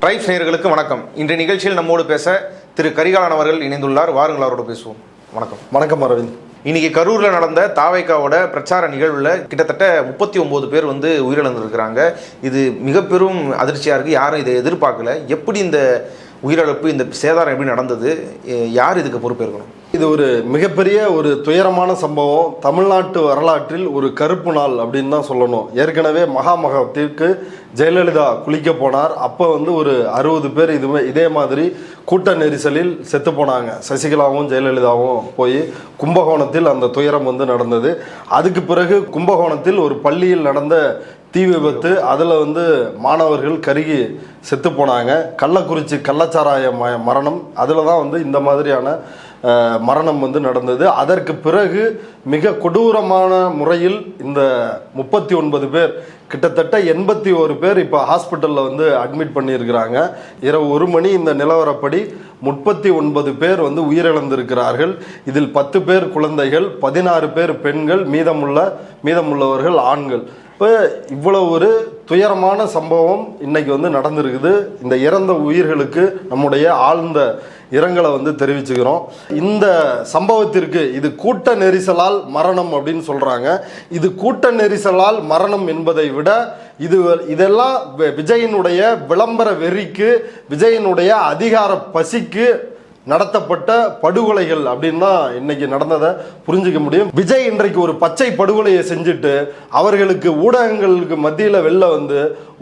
Tribes நேயர்களுக்கு வணக்கம். இன்றைய நிகழ்ச்சியில் நம்மோடு பேச திரு கரிகாலன் அவர்கள் இணைந்துள்ளார். வாருங்கள், அவரோடு பேசுவோம். வணக்கம். வணக்கம் அரவிந்த். இன்னைக்கு கரூர்ல நடந்த தாவேக்காவோட பிரச்சார நிகழ்வுல கிட்டத்தட்ட 39 பேர் உயிரிழந்திருக்கிறாங்க. இது மிக பெரும் அதிர்ச்சியா இருக்கு. யாரும் இதை எதிர்பார்க்கல. எப்படி இந்த உயிரிழப்பு, இந்த சேதாரம் எப்படி நடந்தது, யார் இதுக்கு பொறுப்பேற்கணும்? இது ஒரு மிகப்பெரிய ஒரு துயரமான சம்பவம். தமிழ்நாட்டு வரலாற்றில் ஒரு கருப்பு நாள் அப்படின்னு தான் சொல்லணும். ஏற்கனவே மகாமகத்திற்கு ஜெயலலிதா குளிக்க போனார். அப்போ ஒரு 60 பேர் இதே மாதிரி கூட்ட நெரிசலில் செத்து போனாங்க. சசிகலாவும் ஜெயலலிதாவும் போய் கும்பகோணத்தில் அந்த துயரம் நடந்தது. அதுக்கு பிறகு கும்பகோணத்தில் ஒரு பள்ளியில் நடந்த தீ விபத்து, அதில் மாணவர்கள் கருகி செத்து போனாங்க. கள்ளக்குறிச்சி கள்ளச்சாராய மரணம், அதில் தான் இந்த மாதிரியான மரணம் நடந்தது. அதற்கு பிறகு மிக கொடூரமான முறையில் இந்த 39 பேர், கிட்டத்தட்ட 81 பேர் இப்போ ஹாஸ்பிட்டலில் அட்மிட் பண்ணியிருக்கிறாங்க. இரவு 1 மணி இந்த நிலவரப்படி 39 பேர் உயிரிழந்திருக்கிறார்கள். இதில் 10 பேர் குழந்தைகள், 16 பேர் பெண்கள், மீதமுள்ளவர்கள் ஆண்கள். இப்போ இவ்வளவு ஒரு துயரமான சம்பவம் இன்னைக்கு நடந்திருக்குது. இந்த இறந்த உயிர்களுக்கு நம்முடைய ஆழ்ந்த இரங்கலை தெரிவிச்சுக்கிறோம். இந்த சம்பவத்திற்கு இது கூட்ட நெரிசலால் மரணம் அப்படின்னு சொல்றாங்க. இது கூட்ட நெரிசலால் மரணம் என்பதை விட இதெல்லாம் விஜயினுடைய விளம்பர வெறிக்கு, விஜயினுடைய அதிகார பசிக்கு நடத்தப்பட்ட படுகொலைகள் அப்படின்னு தான் இன்னைக்கு நடந்ததை புரிஞ்சுக்க முடியும். விஜய் இன்றைக்கு ஒரு பச்சை படுகொலையை செஞ்சுட்டு அவர்களுக்கு ஊடகங்களுக்கு மத்தியில் வெளில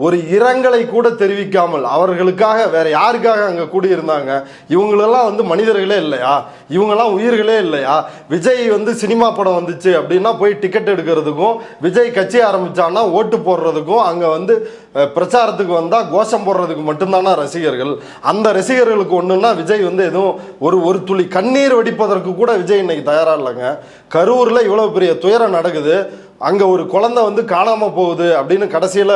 ஒரு இரங்கலை கூட தெரிவிக்காமல், அவர்களுக்காக வேற யாருக்காக அங்கே கூடியிருந்தாங்க? இவங்களெல்லாம் மனிதர்களே இல்லையா? இவங்கெல்லாம் உயிர்களே இல்லையா? விஜய் சினிமா படம் வந்துச்சு அப்படின்னா போய் டிக்கெட் எடுக்கிறதுக்கும், விஜய் கட்சி ஆரம்பிச்சான்னா ஓட்டு போடுறதுக்கும், அங்கே பிரச்சாரத்துக்கு வந்தால் கோஷம் போடுறதுக்கு மட்டும்தானா ரசிகர்கள்? அந்த ரசிகர்களுக்கு ஒன்றுன்னா விஜய் எதுவும் ஒரு துளி கண்ணீர் வடிப்பதற்கு கூட விஜய் இன்னைக்கு தயாரா இல்லைங்க. கரூர்ல இவ்வளவு பெரிய துயரம் நடக்குது. அங்க ஒரு குழந்தை காணாம போகுது அப்படின்னு கடைசியில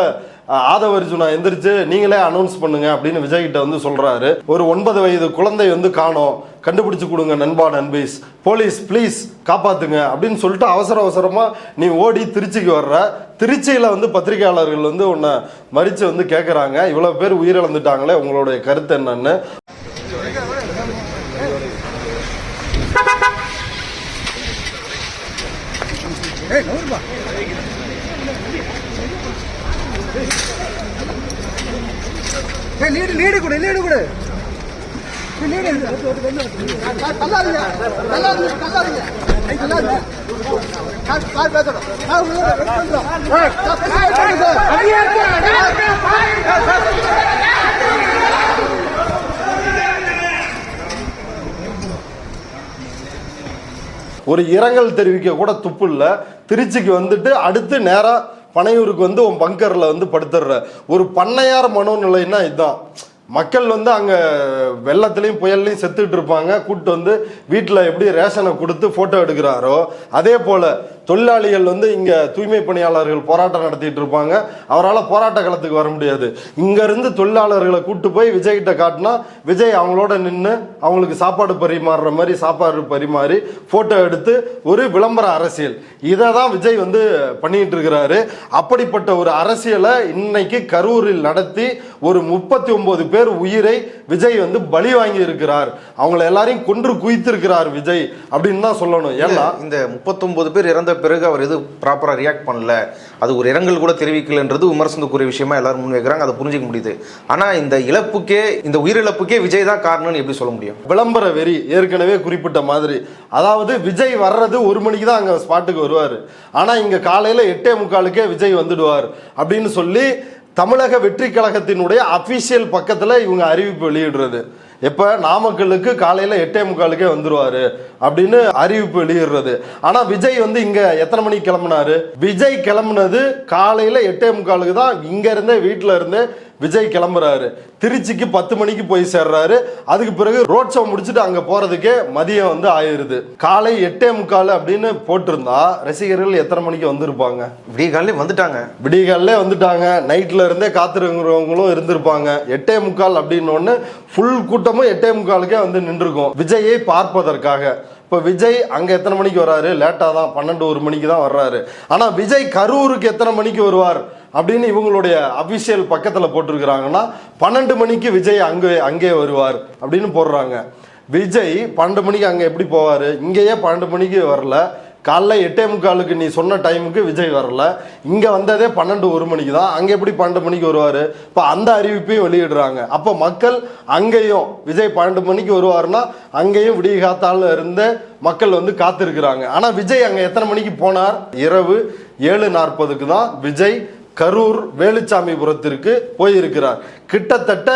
ஆதவர்ஜுனா எந்திரிச்சு நீங்களே அனௌன்ஸ் பண்ணுங்க அப்படின்னு விஜய் கிட்ட சொல்றாரு. ஒரு 9 வயது குழந்தை காணோம், கண்டுபிடிச்சு கொடுங்க நண்பா, நண்பீஸ், போலீஸ் ப்ளீஸ் காப்பாத்துங்க அப்படின்னு சொல்லிட்டு அவசரமா நீ ஓடி திருச்சிக்கு வர்ற. திருச்சியில பத்திரிகையாளர்கள் உன்னை மறிச்சு கேட்கறாங்க, இவ்வளவு பேர் உயிரிழந்துட்டாங்களே, உங்களுடைய கருத்து என்னன்னு. லீடு கூட ஒரு இரங்கல் தெரிவிக்க கூட துப்பு இல்ல. திருச்சிக்கு அடுத்து நேரா பனையூருக்கு உன் பங்கர்ல படுத்துடுற ஒரு பண்ணையார் மனோநிலைன்னா இதுதான். மக்கள் அங்க வெள்ளத்திலையும் புயல்லையும் செத்துட்டு இருப்பாங்க. கூட்டு வீட்டுல எப்படி ரேஷனை கொடுத்து போட்டோ எடுக்கிறாரோ அதே போல தொழிலாளிகள் இங்க தூய்மை பணியாளர்கள் போராட்டம் நடத்திட்டு இருப்பாங்க. அவரால் போராட்ட களத்துக்கு வர முடியாது. இங்க இருந்து தொழிலாளர்களை கூட்டு போய் விஜய் கிட்ட காட்டினா விஜய் அவங்களோட நின்று அவங்களுக்கு சாப்பாடு பரிமாறுற மாதிரி சாப்பாடு பரிமாறி போட்டோ எடுத்து ஒரு விளம்பர அரசியல், இதை தான் விஜய் பண்ணிட்டு இருக்கிறாரு. அப்படிப்பட்ட ஒரு அரசியலை இன்னைக்கு கரூரில் நடத்தி ஒரு 39 பேர் உயிரை விஜய் பலி வாங்கி இருக்கிறார். அவங்களை எல்லாரையும் கொன்று குவித்திருக்கிறார் விஜய் அப்படின்னு தான் சொல்லணும். ஏன்னா இந்த 39 பேர் இறந்த பிறகு அவர் எது ப்ராப்பரா ரியாக்ட் பண்ணல, அது ஒரு இரங்கல் கூட தெரிவிக்கலன்றது விமர்சனத்துக்குரிய விஷயமா எல்லாரும் முன் வைக்கிறாங்க. அதை புரிஞ்சிக்க முடியுது. ஆனா இந்த இழப்புக்கே, இந்த உயிரிழப்புக்கே விஜய் தான் காரணம்னு எப்படி சொல்ல முடியும்? விளம்பர வெறி ஏற்கனவே குறிப்பிட்ட மாதிரி. அதாவது விஜய் வர்றது 1 மணிக்கு தான் அங்க ஸ்பாட்டுக்கு வருவாரு. ஆனா இங்க காலையில 8:45 விஜய் வந்துடுவார் அப்படின்னு சொல்லி தமிழக வெற்றி கழகத்தினுடைய அபிஷியல் பக்கத்துல இவங்க அறிவிப்பு வெளியிடுறது. எப்ப நாமக்கலுக்கு காலையில 8:45 வந்துருவாரு அப்படின்னு அறிவிப்பு வெளியிடுறது. ஆனா விஜய் இங்க எத்தனை மணிக்கு கிளம்புனாரு? விஜய் கிளம்புனது காலையில 8:45 தான். இங்க இருந்தே வீட்டுல இருந்தே விஜய் கிளம்புறாரு. திருச்சிக்கு 10 மணிக்கு போய் சேர்றாரு. அதுக்கு பிறகு ரோட் ஷோ முடிச்சுட்டு அங்க போறதுக்கே மதியம் ஆயிருது. காலை 8:45 அப்படின்னு போட்டிருந்தா ரசிகர்கள் எத்தனை மணிக்கு வந்திருப்பாங்க? விடியகாலே வந்துட்டாங்க. நைட்ல இருந்தே காத்திருக்கிறவங்களும் இருந்திருப்பாங்க. 8:45 அப்படின்னு ஃபுல் கூட்டமும் 8:45 நின்றுருக்கும் விஜயை பார்ப்பதற்காக. இப்போ விஜய் அங்கே எத்தனை மணிக்கு வர்றாரு? லேட்டாக தான், 12-1 மணிக்கு தான் வர்றாரு. ஆனால் விஜய் கரூருக்கு எத்தனை மணிக்கு வருவார் அப்படின்னு இவங்களுடைய அபிஷியல் பக்கத்தில் போட்டிருக்கிறாங்கன்னா 12 மணிக்கு விஜய் அங்கே வருவார் அப்படின்னு போடுறாங்க. விஜய் 12 மணிக்கு அங்கே எப்படி போவார்? இங்கேயே 12 மணிக்கு வரல, காலைல 8:45 நீ சொன்ன டைமுக்கு விஜய் வரல, இங்கே வந்ததே 12-1 மணிக்கு தான், அங்கே எப்படி 12 மணிக்கு வருவார்? இப்போ அந்த அறிவிப்பையும் வெளியிடுறாங்க. அப்போ மக்கள் அங்கேயும் விஜய் 12 மணிக்கு வருவார்னா அங்கேயும் விடிய காத்தால இருந்து மக்கள் வந்து காத்திருக்கிறாங்க. ஆனால் விஜய் அங்கே எத்தனை மணிக்கு போனார்? இரவு 7:40க்கு தான் விஜய் கரூர் வேலுச்சாமிபுரத்திற்கு போயிருக்கிறார். கிட்டத்தட்ட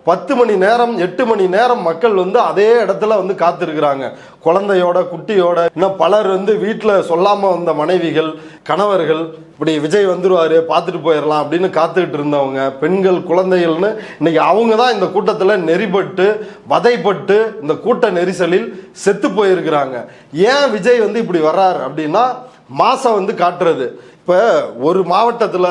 10 மணி நேரம் 8 மணி நேரம் மக்கள் வந்து அதே இடத்துல வந்து காத்திருக்கிறாங்க, குழந்தையோட குட்டியோட. இன்னும் பலர் வந்து வீட்டில் சொல்லாம வந்த மனைவிகள் கணவர்கள் இப்படி விஜய் வந்துருவாரு பார்த்துட்டு போயிடலாம் அப்படின்னு காத்துக்கிட்டு இருந்தவங்க, பெண்கள் குழந்தைகள்னு இன்னைக்கு அவங்க தான் இந்த கூட்டத்தில் நெறிப்பட்டு வதைப்பட்டு இந்த கூட்ட நெரிசலில் செத்து போயிருக்கிறாங்க. ஏன் விஜய் வந்து இப்படி வர்றார் அப்படின்னா மாசம் வந்து காட்டுறது. இப்போ ஒரு மாவட்டத்தில்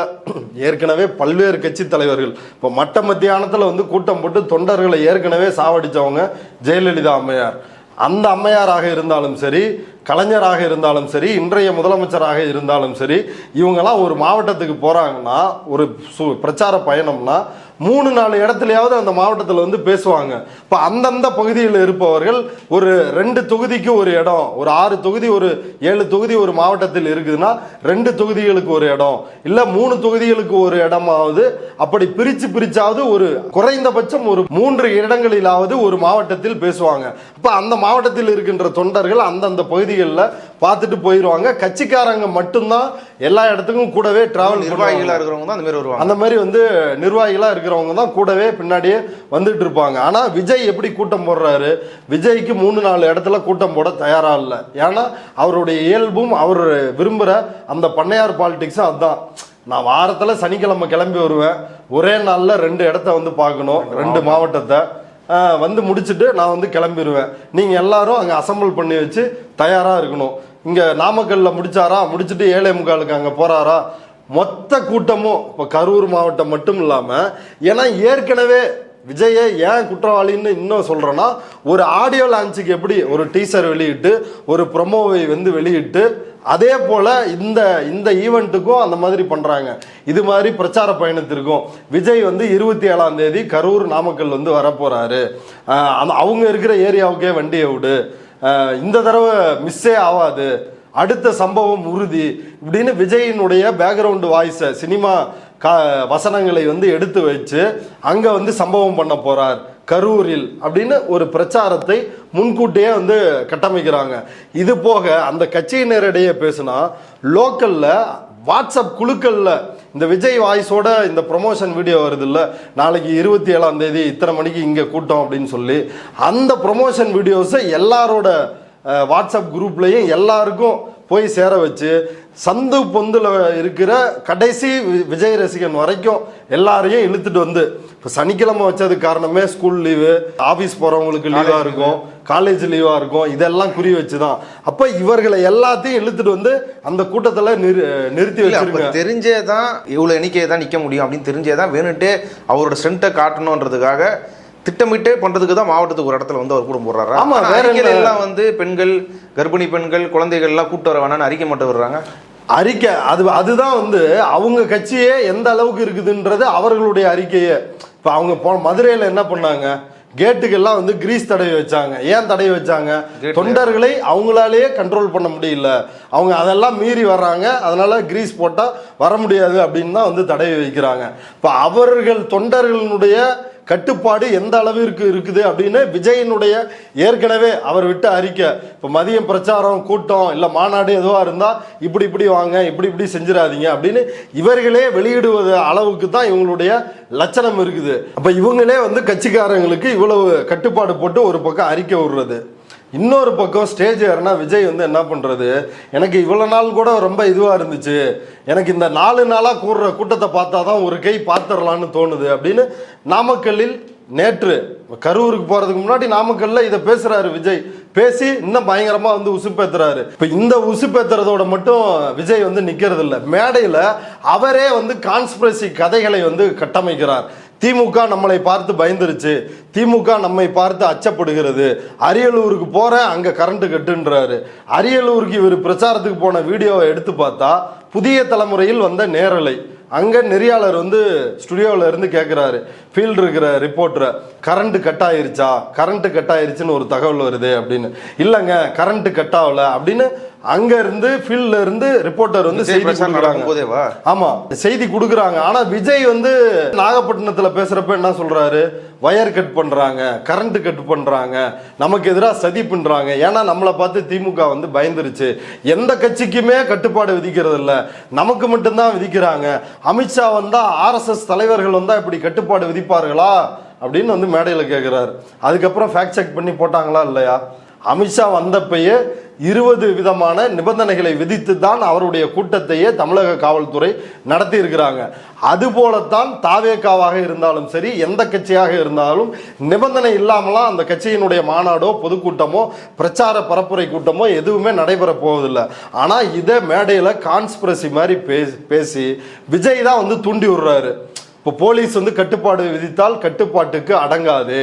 ஏற்கனவே பல்வேறு கட்சி தலைவர்கள் இப்போ மட்ட மத்தியானத்தில் வந்து கூட்டம் போட்டு தொண்டர்களை ஏற்கனவே சாவடித்தவங்க ஜெயலலிதா அம்மையார். அந்த அம்மையாராக இருந்தாலும் சரி, கலைஞராக இருந்தாலும் சரி, இன்றைய முதலமைச்சராக இருந்தாலும் சரி, இவங்கெல்லாம் ஒரு மாவட்டத்துக்கு போகிறாங்கன்னா ஒரு பிரச்சார பயணம்னா 3-4 இடத்துலையாவது அந்த மாவட்டத்தில் வந்து பேசுவாங்க. இப்போ அந்தந்த பகுதியில் இருப்பவர்கள் ஒரு 2 தொகுதிக்கு ஒரு இடம், ஒரு 6 தொகுதி ஒரு 7 தொகுதி ஒரு மாவட்டத்தில் இருக்குதுன்னா 2 தொகுதிகளுக்கு ஒரு இடம், இல்லை 3 தொகுதிகளுக்கு ஒரு இடமாவது அப்படி பிரிச்சாவது ஒரு குறைந்தபட்சம் ஒரு 3 இடங்களிலாவது ஒரு மாவட்டத்தில் பேசுவாங்க. அப்போ அந்த மாவட்டத்தில் இருக்கின்ற தொண்டர்கள் அந்தந்த பகுதிகளில் பார்த்துட்டு போயிடுவாங்க. கட்சிக்காரங்க மட்டும்தான் எல்லா இடத்துக்கும் கூடவே டிராவல், நிர்வாகிகளாக இருக்கிறவங்க தான் அந்த மாதிரி வருவாங்க. அந்த மாதிரி வந்து நிர்வாகிகளாக இருக்கிறவங்க தான் கூடவே பின்னாடியே வந்துட்டு இருப்பாங்க. ஆனால் விஜய் எப்படி கூட்டம் போடுறாரு? விஜய்க்கு 3-4 இடத்துல கூட்டம் போட தயாரா இல்லை. ஏன்னா அவருடைய இயல்பும் அவர் விரும்புகிற அந்த பண்ணையார் பாலிடிக்ஸும் அதுதான். நான் வாரத்தில் சனிக்கிழமை கிளம்பி வருவேன், ஒரே நாளில் 2 இடத்த வந்து பார்க்கணும், 2 மாவட்டத்தை வந்து முடிச்சுட்டு நான் வந்து கிளம்பிடுவேன். நீங்கள் எல்லாரும் அங்கே அசம்பிள் பண்ணி வச்சு தயாராக இருக்கணும். இங்கே நாமக்கல்லில் முடிச்சுட்டு 7:45க்கு அங்கே போகிறாரா? மொத்த கூட்டமும் இப்போ கரூர் மாவட்டம் மட்டும் இல்லாமல், ஏன்னா ஏற்கனவே விஜயை ஏன் குற்றவாளின்னு இன்னும் சொல்கிறேன்னா, ஒரு ஆடியோ லான்ச்சுக்கு எப்படி ஒரு டீசர் வெளியிட்டு ஒரு ப்ரொமோவை வந்து வெளியிட்டு அதே போல் இந்த ஈவெண்ட்டுக்கும் அந்த மாதிரி பண்ணுறாங்க. இது மாதிரி பிரச்சார பயணத்திற்கும் விஜய் வந்து 27ஆம் தேதி கரூர் நாமக்கல் வந்து வரப்போகிறாரு, அவங்க இருக்கிற ஏரியாவுக்கே வண்டியை விடு, இந்த தடவை மிஸ்ஸே ஆகாது, அடுத்த சம்பவம் உறுதி இப்படின்னு விஜயினுடைய பேக்ரவுண்டு வாய்ஸை சினிமா வசனங்களை வந்து எடுத்து வச்சு அங்கே வந்து சம்பவம் பண்ண போகிறார் கரூரில் அப்படின்னு ஒரு பிரச்சாரத்தை முன்கூட்டியே வந்து கட்டமைக்கிறாங்க. இது போக அந்த கட்சியினரிடையே பேசுனா லோக்கலில் வாட்ஸ்அப் குழுக்களில் இந்த விஜய் வாய்ஸோட இந்த ப்ரொமோஷன் வீடியோ வருது இல்லை, நாளைக்கு 27ஆம் தேதி இத்தனை மணிக்கு இங்கே கூட்டம் அப்படின்னு சொல்லி அந்த ப்ரொமோஷன் வீடியோஸை எல்லாரோட வாட்ஸ்அப் குரூப்லேயும் எல்லாருக்கும் போய் சேர வச்சு சந்து பொந்தில் இருக்கிற கடைசி விஜய் ரசிகன் வரைக்கும் எல்லாரையும் இழுத்துட்டு வந்து, இப்போ சனிக்கிழமை வச்சதுக்கு காரணமே ஸ்கூல் லீவு, ஆஃபீஸ் போகிறவங்களுக்கு லீவாக இருக்கும், காலேஜ் லீவாக இருக்கும், இதெல்லாம் குறி வச்சு தான். அப்போ இவர்களை எல்லாத்தையும் இழுத்துட்டு வந்து அந்த கூட்டத்தில் நிறுத்தி வச்சிருக்காங்க. தெரிஞ்சே தான் இவ்வளோ எண்ணிக்கையை தான் நிற்க முடியும் அப்படின்னு தெரிஞ்சே தான் வேணுட்டே அவரோட ஸ்ட்ரென்த்தை காட்டணுன்றதுக்காக திட்டமிட்டே பண்றதுக்கு தான் மாவட்டத்துக்கு ஒரு இடத்துல வந்து அவர் கூட போடுறாரு. ஆமா, வேற எல்லாம் வந்து பெண்கள், கர்ப்பிணி பெண்கள், குழந்தைகள் எல்லாம் கூட்டு வர வேணான்னு அறிக்கை மட்டும் விடுறாங்க. அறிக்கை அதுதான் வந்து அவங்க கட்சியே எந்த அளவுக்கு இருக்குதுன்றது அவர்களுடைய அறிக்கையே. இப்போ அவங்க மதுரையில் என்ன பண்ணாங்க, கேட்டுக்கெல்லாம் வந்து கிரீஸ் தடவி வச்சாங்க. ஏன் தடவி வச்சாங்க? தொண்டர்களை அவங்களாலேயே கண்ட்ரோல் பண்ண முடியல, அவங்க அதெல்லாம் மீறி வர்றாங்க, அதனால கிரீஸ் போட்டால் வர முடியாது அப்படின்னு தான் வந்து தடவி வைக்கிறாங்க. இப்போ அவர்கள் தொண்டர்களுடைய கட்டுப்பாடு எந்த அளவிற்கு இருக்குது அப்படின்னு விஜயினுடைய ஏற்கனவே அவர் விட்ட அறிக்கை. இப்போ மதியம் பிரச்சாரம் கூட்டம் இல்லை மாநாடு எதுவாக இருந்தால் இப்படி வாங்க, இப்படி செஞ்சிடாதீங்க அப்படின்னு இவர்களே வெளியிடுவது அளவுக்கு தான் இவங்களுடைய லட்சணம் இருக்குது. அப்போ இவங்களே வந்து கட்சிக்காரங்களுக்கு இவ்வளவு கட்டுப்பாடு போட்டு ஒரு பக்கம் அறிக்கை விடுறது, இன்னொரு பக்கம் ஸ்டேஜ் ஏறினா விஜய் வந்து என்ன பண்ணுறது, எனக்கு இவ்வளோ நாள் கூட ரொம்ப இதுவாக இருந்துச்சு, எனக்கு இந்த 4 நாளாக கூடுற கூட்டத்தை பார்த்தா தான் ஒரு கை பார்த்துடலான்னு தோணுது அப்படின்னு நாமக்கல்லில் நேற்று கரூருக்கு போகிறதுக்கு முன்னாடி நாமக்கல்ல இதை பேசுகிறாரு விஜய். பேசி இன்னும் பயங்கரமாக வந்து உசுப்பேத்துறாரு. இப்போ இந்த உசுப்பேத்துறதோட மட்டும் விஜய் வந்து நிற்கிறது இல்லை, மேடையில் அவரே வந்து கான்ஸ்பிரசி கதைகளை வந்து கட்டமைக்கிறார். திமுக நம்மளை பார்த்து பயந்துருச்சு, திமுக நம்மை பார்த்து அச்சப்படுகிறது, அரியலூருக்கு போகிறேன் அங்கே கரண்ட் கட்டுன்றாரு. அரியலூருக்கு இவர் பிரச்சாரத்துக்கு போன வீடியோவை எடுத்து பார்த்தா புதிய தலைமுறையில் வந்த நேரலை அங்கே நெறியாளர் வந்து ஸ்டுடியோவில் இருந்து கேட்குறாரு, ஃபீல்டு இருக்கிற ரிப்போர்ட்டரை, கரண்ட்டு கட் ஆயிருச்சா, கரண்ட்டு கட் ஆயிருச்சுன்னு ஒரு தகவல் வருது அப்படின்னு. இல்லைங்க கரண்ட்டு கட் ஆகல அப்படின்னு அங்க இருந்து ஃபீல்ட்ல இருந்து ரிப்போர்ட்டர் வந்து செய்தி கொடுக்குறாங்க. ஆமா செய்தி கொடுக்குறாங்க. ஆனா விஜய் வந்து நாகப்பட்டினத்துல பேசுறப்ப என்ன சொல்றாரு, வயர் கட் பண்றாங்க, கரண்ட் கட் பண்றாங்க, நமக்கு எதிராக சதி பண்றாங்க, ஏன்னா நம்மளை பார்த்து திமுக வந்து பயந்துருச்சு, எந்த கட்சிக்குமே கட்டுப்பாடு விதிக்கிறது இல்ல, நமக்கு மட்டும்தான் விதிக்கிறாங்க, அமித்ஷா வந்தா RSS தலைவர்கள் வந்தா இப்படி கட்டுப்பாடு விதிப்பார்களா அப்படின்னு வந்து மேடையில கேட்கிறாரு. அதுக்கப்புறம் ஃபேக்ட் செக் பண்ணி போட்டாங்களா இல்லையா? அமித்ஷா வந்தப்பயே 20 விதமான நிபந்தனைகளை விதித்து தான் அவருடைய கூட்டத்தையே தமிழக காவல்துறை நடத்தி இருக்கிறாங்க. அதுபோலத்தான் தாவேகாவாக இருந்தாலும் சரி, எந்த கட்சியாக இருந்தாலும் நிபந்தனை இல்லாமலாம் அந்த கட்சியினுடைய மாநாடோ பொதுக்கூட்டமோ பிரச்சார பரப்புரை கூட்டமோ எதுவுமே நடைபெற போவதில்லை. ஆனா இதை மேடையில கான்ஸ்பிரசி மாதிரி பேசி விஜய் தான் வந்து தூண்டி விடுறாரு. இப்போ போலீஸ் வந்து கட்டுப்பாடு விதித்தால் கட்டுப்பாட்டுக்கு அடங்காது,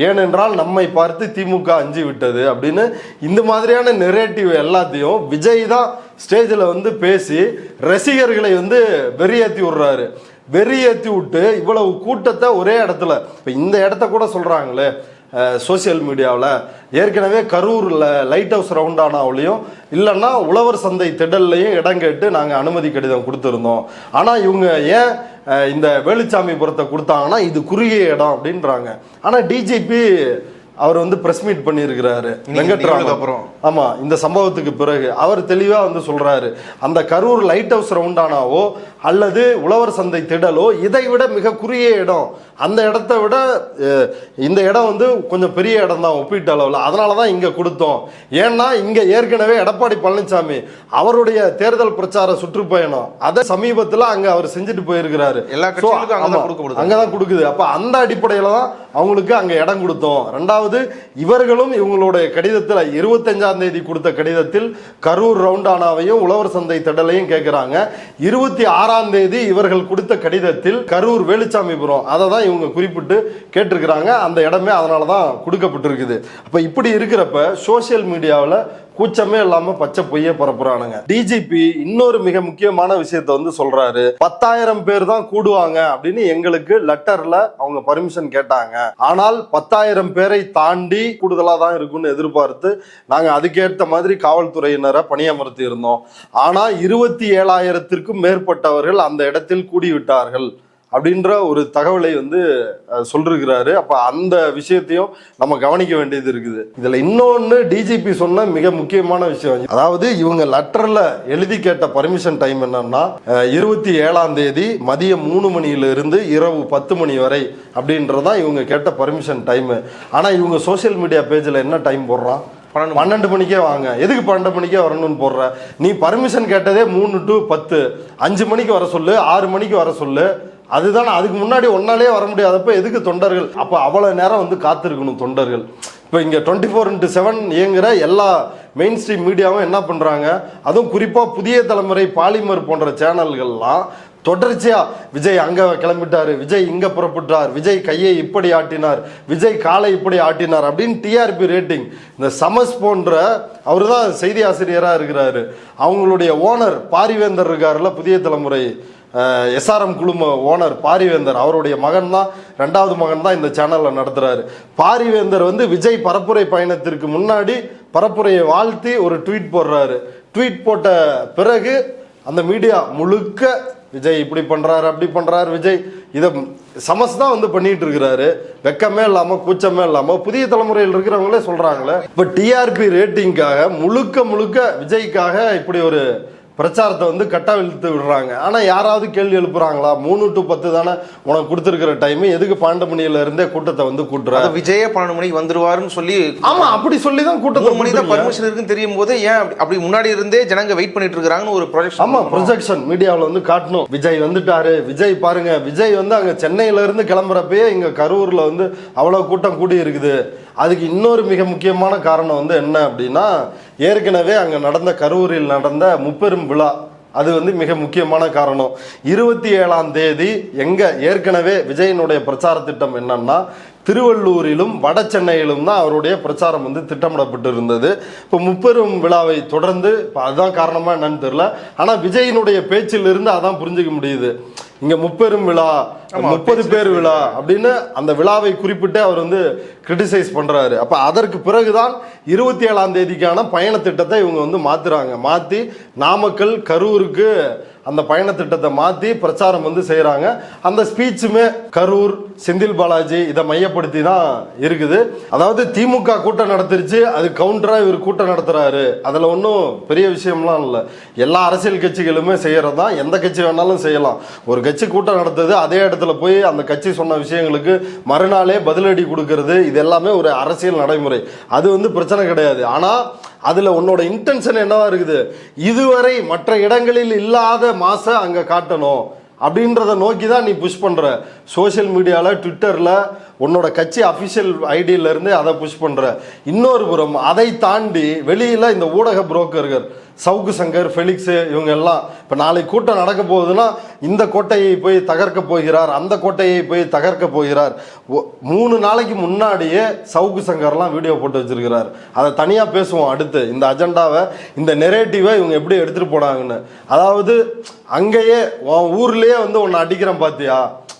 ஏனென்றால் நம்மை பார்த்து திமுக அஞ்சு விட்டது அப்படின்னு இந்த மாதிரியான நெரேட்டிவ் எல்லாத்தையும் விஜய் தான் ஸ்டேஜில் வந்து பேசி ரசிகர்களை வந்து வெறியேற்றி விடுறாரு. வெறியேற்றி விட்டு இவ்வளவு கூட்டத்தை ஒரே இடத்துல, இப்போ இந்த இடத்த கூட சொல்கிறாங்களே சோசியல் மீடியாவில், ஏற்கனவே கரூரில் லைட் ஹவுஸ் ரவுண்டானாவிலையும் இல்லைன்னா உழவர் சந்தை திடல்லையும் இடம் கேட்டு நாங்கள் அனுமதி கடிதம் கொடுத்துருந்தோம். ஆனால் இவங்க ஏன் இந்த வேலுச்சாமிபுரத்தை கொடுத்தாங்கன்னா இது குறுகிய இடம் அப்படின்றாங்க. ஆனால் டிஜிபி அவர் வந்து பிரஸ் மீட் பண்ணியிருக்கிறாரு வெங்கட்ராமன். அப்புறம் ஆமா, இந்த சம்பவத்துக்கு பிறகு அவர் தெளிவா வந்து சொல்றாரு, அந்த கரூர் லைட் ஹவுஸ் ரவுண்டானாவோ அல்லது உழவர் சந்தை திடலோ இதை விட மிக குறுகிய இடம், அந்த இடத்த விட இந்த இடம் வந்து கொஞ்சம் பெரிய இடம் தான் ஒப்பீட்டு அளவில், அதனால தான் இங்கே கொடுத்தோம். ஏன்னா இங்கே ஏற்கனவே எடப்பாடி பழனிசாமி அவருடைய தேர்தல் பிரச்சார சுற்றுப்பயணம் அதை சமீபத்தில் அங்கே அவர் செஞ்சுட்டு போயிருக்கிறாரு, அங்கதான் கொடுக்குது. அப்போ அந்த அடிப்படையில் தான் அவங்களுக்கு அங்கே இடம் கொடுத்தோம். ரெண்டாவது இவர்களும் இவங்களுடைய கடிதத்தில் 25ஆம் தேதி கொடுத்த கடிதத்தில் கரூர் ரவுண்டானாவையும் உழவர் சந்தை திடலையும் கேட்கிறாங்க. 26ஆம் தேதி இவர்கள் கொடுத்த கடிதத்தில் கரூர் வேலுச்சாமிபுரம் அதை தான் இவங்க குறிப்பிட்டு கேட்டிருக்கிறாங்க. அந்த இடமே அதனால தான் கொடுக்கப்பட்டிருக்குது. அப்ப இப்படி இருக்கிறப்ப சோசியல் மீடியாவில் கூச்சமே இல்லாம பச்சை பொய்யே பரப்புறானுங்க. டிஜிபி இன்னொரு மிக முக்கியமான விஷயத்த வந்து சொல்றாரு, 10,000 பேர் தான் கூடுவாங்க அப்படின்னு எங்களுக்கு லெட்டர்ல அவங்க பர்மிஷன் கேட்டாங்க, ஆனால் 10,000 பேரை தாண்டி கூடுதலா தான் இருக்கும்னு எதிர்பார்த்து நாங்க அதுக்கேற்ற மாதிரி காவல்துறையினரை பணியமர்த்தி இருந்தோம். ஆனா 27,000த்திற்கும் மேற்பட்டவர்கள் அந்த இடத்தில் கூடிவிட்டார்கள் அப்படின்ற ஒரு தகவலை வந்து சொல்லிருக்கிறாரு. அப்ப அந்த விஷயத்தையும் நம்ம கவனிக்க வேண்டியது இருக்குது. இதுல இன்னொன்னு டிஜிபி சொன்ன மிக முக்கியமான விஷயம், அதாவது இவங்க லெட்டர்ல எழுதி கேட்ட பர்மிஷன் டைம் என்னன்னா 27ஆம் தேதி மதியம் 3 மணியில இருந்து இரவு 10 மணி வரை அப்படின்றதா இவங்க கேட்ட பர்மிஷன் டைம். ஆனா இவங்க சோசியல் மீடியா பேஜ்ல என்ன டைம் போடுறான், 12 மணிக்கே வாங்க, எதுக்கு 12 மணிக்கே வரணும்னு போடுற, நீ பர்மிஷன் கேட்டதே 3 to 10, 5 மணிக்கு வர சொல்லு, 6 மணிக்கு வர சொல்லு, அதுதானே. அதுக்கு முன்னாடி ஒன்னாலே வர முடியாதப்ப எதுக்கு தொண்டர்கள் அப்ப அவ்வளவு நேரம் வந்து காத்திருக்கணும் தொண்டர்கள்? இப்போ இங்க 24/7 இயங்குற எல்லா மெயின் ஸ்ட்ரீம் மீடியாவும் என்ன பண்றாங்க, அதுவும் குறிப்பா புதிய தலைமுறை பாலிமர் போன்ற சேனல்கள்லாம் தொடர்ச்சியா விஜய் அங்க கிளம்பிட்டாரு, விஜய் இங்க புறப்பட்டார், விஜய் கையை இப்படி ஆட்டினார், விஜய் காலை இப்படி ஆட்டினார் அப்படின்னு டிஆர்பி ரேட்டிங். இந்த சமஸ் போன்ற அவரு தான் செய்தி ஆசிரியரா இருக்கிறாரு, அவங்களுடைய ஓனர் பாரிவேந்தர் இருக்காருல்ல, புதிய தலைமுறை SRM குழும ஓனர் பாரிவேந்தர், அவருடைய மகன் தான், 2வது மகன் தான் இந்த சேனல்ல நடத்துறாரு. பாரிவேந்தர் வந்து விஜய் பரப்புரை பயணத்திற்கு முன்னாடி பரப்புரையை வாழ்த்தி ஒரு ட்வீட் போடுறாரு. ட்வீட் போட்ட பிறகு அந்த மீடியா முழுக்க விஜய் இப்படி பண்றாரு அப்படி பண்றாரு, விஜய் இதை சமஸ் தான் வந்து பண்ணிட்டு இருக்கிறாரு, வெக்கமே இல்லாம கூச்சமே இல்லாம புதிய தலைமுறையில் இருக்கிறவங்களே சொல்றாங்களே. இப்ப டிஆர்பி ரேட்டிங்காக முழுக்க முழுக்க விஜய்க்காக இப்படி ஒரு பிரச்சாரத்தை வந்து கட்டவிழ்த்து விடுறாங்க. ஆனா யாராவது கேள்வி எழுப்புறாங்களா? 3 to 10 தானே உனக்கு கொடுத்துருக்கிற டைம், எதுக்கு 12 மணியில இருந்தே கூட்டத்தை வந்து கூட்டுற, விஜயே 12 மணிக்கு வந்துருவாருன்னு சொல்லி, ஆமா அப்படி சொல்லி தான் கூட்டத்தை மணி தான் பர்மிஷன் இருக்குன்னு தெரியும் போது ஏன் அப்படி முன்னாடி இருந்தே ஜனங்க வெயிட் பண்ணிட்டு இருக்காங்கன்னு ஒரு ப்ரொஜெக்ஷன். ஆமா, ப்ரொஜெக்ஷன் மீடியாவில் வந்து காட்டணும், விஜய் வந்துட்டாரு, விஜய் பாருங்க, விஜய் வந்து அங்க சென்னையில இருந்து கிளம்புறப்பயே இங்க கரூர்ல வந்து அவ்வளவு கூட்டம் கூடி இருக்குது. அதுக்கு இன்னொரு மிக முக்கியமான காரணம் வந்து என்ன அப்படின்னா, ஏற்கனவே அங்க நடந்த கரூரில் நடந்த முப்பெரும் விழா, அது வந்து மிக முக்கியமான காரணம். 27ஆம் தேதி எங்க ஏற்கனவே விஜயனுடைய பிரச்சார திட்டம் என்னன்னா திருவள்ளூரிலும் வட சென்னையிலும் தான் அவருடைய பிரச்சாரம் வந்து திட்டமிடப்பட்டு இருந்தது. இப்போ முப்பெரும் விழாவை தொடர்ந்து இப்போ அதுதான் காரணமா என்னன்னு தெரியல, ஆனா விஜயனுடைய பேச்சிலிருந்து அதான் புரிஞ்சுக்க முடியுது. இங்க முப்பெரும் விழா 30 பேர் விழா அப்படின்னு அந்த விழாவை குறிப்பிட்டு அவர் வந்து கிரிட்டிசைஸ் பண்றாரு. அப்ப அதற்கு பிறகுதான் 27ஆம் தேதிக்கான பயண திட்டத்தை இவங்க வந்து மாத்தி நாமக்கல் கரூருக்கு அந்த பயண திட்டத்தை மாத்தி பிரச்சாரம் வந்து செய்யறாங்க. அந்த ஸ்பீச்சுமே கரூர் செந்தில் பாலாஜி இதை மையப்படுத்தி தான் இருக்குது. அதாவது திமுக கூட்டம் நடத்திருச்சு, அது கவுண்டரா இவர் கூட்டம் நடத்துறாரு, அதுல ஒன்றும் பெரிய விஷயம்லாம் இல்லை. எல்லா அரசியல் கட்சிகளுமே செய்யறது தான், எந்த கட்சி வேணாலும் செய்யலாம். ஒரு கட்சி கூட்டம் நடத்துது, அதே இடத்துல போய் அந்த கட்சி சொன்ன விஷயங்களுக்கு மறுநாளே பதிலடி கொடுக்கறது, இது எல்லாமே ஒரு அரசியல் நடைமுறை. அது வந்து பிரச்சனை கிடையாது. ஆனா அதுல உன்னோட இன்டென்ஷன் என்னவா இருக்குது, இதுவரை மற்ற இடங்களில் இல்லாத மாச அங்க காட்டணும் அப்படின்றத நோக்கி தான் நீ புஷ் பண்ற. சோசியல் மீடியால ட்விட்டர்ல உன்னோட கட்சி அபிஷியல் ஐடியில இருந்து அதை புஷ் பண்ற. இன்னொரு புறம் அதை தாண்டி வெளியில இந்த ஊடக புரோக்கர்கள் சவுக்கு சங்கர், ஃபெலிக்ஸ் இவங்க எல்லாம் இப்போ நாளைக்கு கூட்டம் நடக்க போகுதுன்னா இந்த கோட்டையை போய் தகர்க்க போகிறார், அந்த கோட்டையை போய் தகர்க்க போகிறார். 3 நாளைக்கு முன்னாடியே சவுக்கு சங்கர்லாம் வீடியோ போட்டு வச்சிருக்கிறார். அதை தனியாக பேசுவோம் அடுத்து. இந்த அஜெண்டாவை, இந்த நெரேட்டிவை இவங்க எப்படி எடுத்துகிட்டு போனாங்கன்னு. அதாவது அங்கேயே உன் ஊர்லேயே வந்து உன்னை அடிக்கிறேன் பார்த்தியா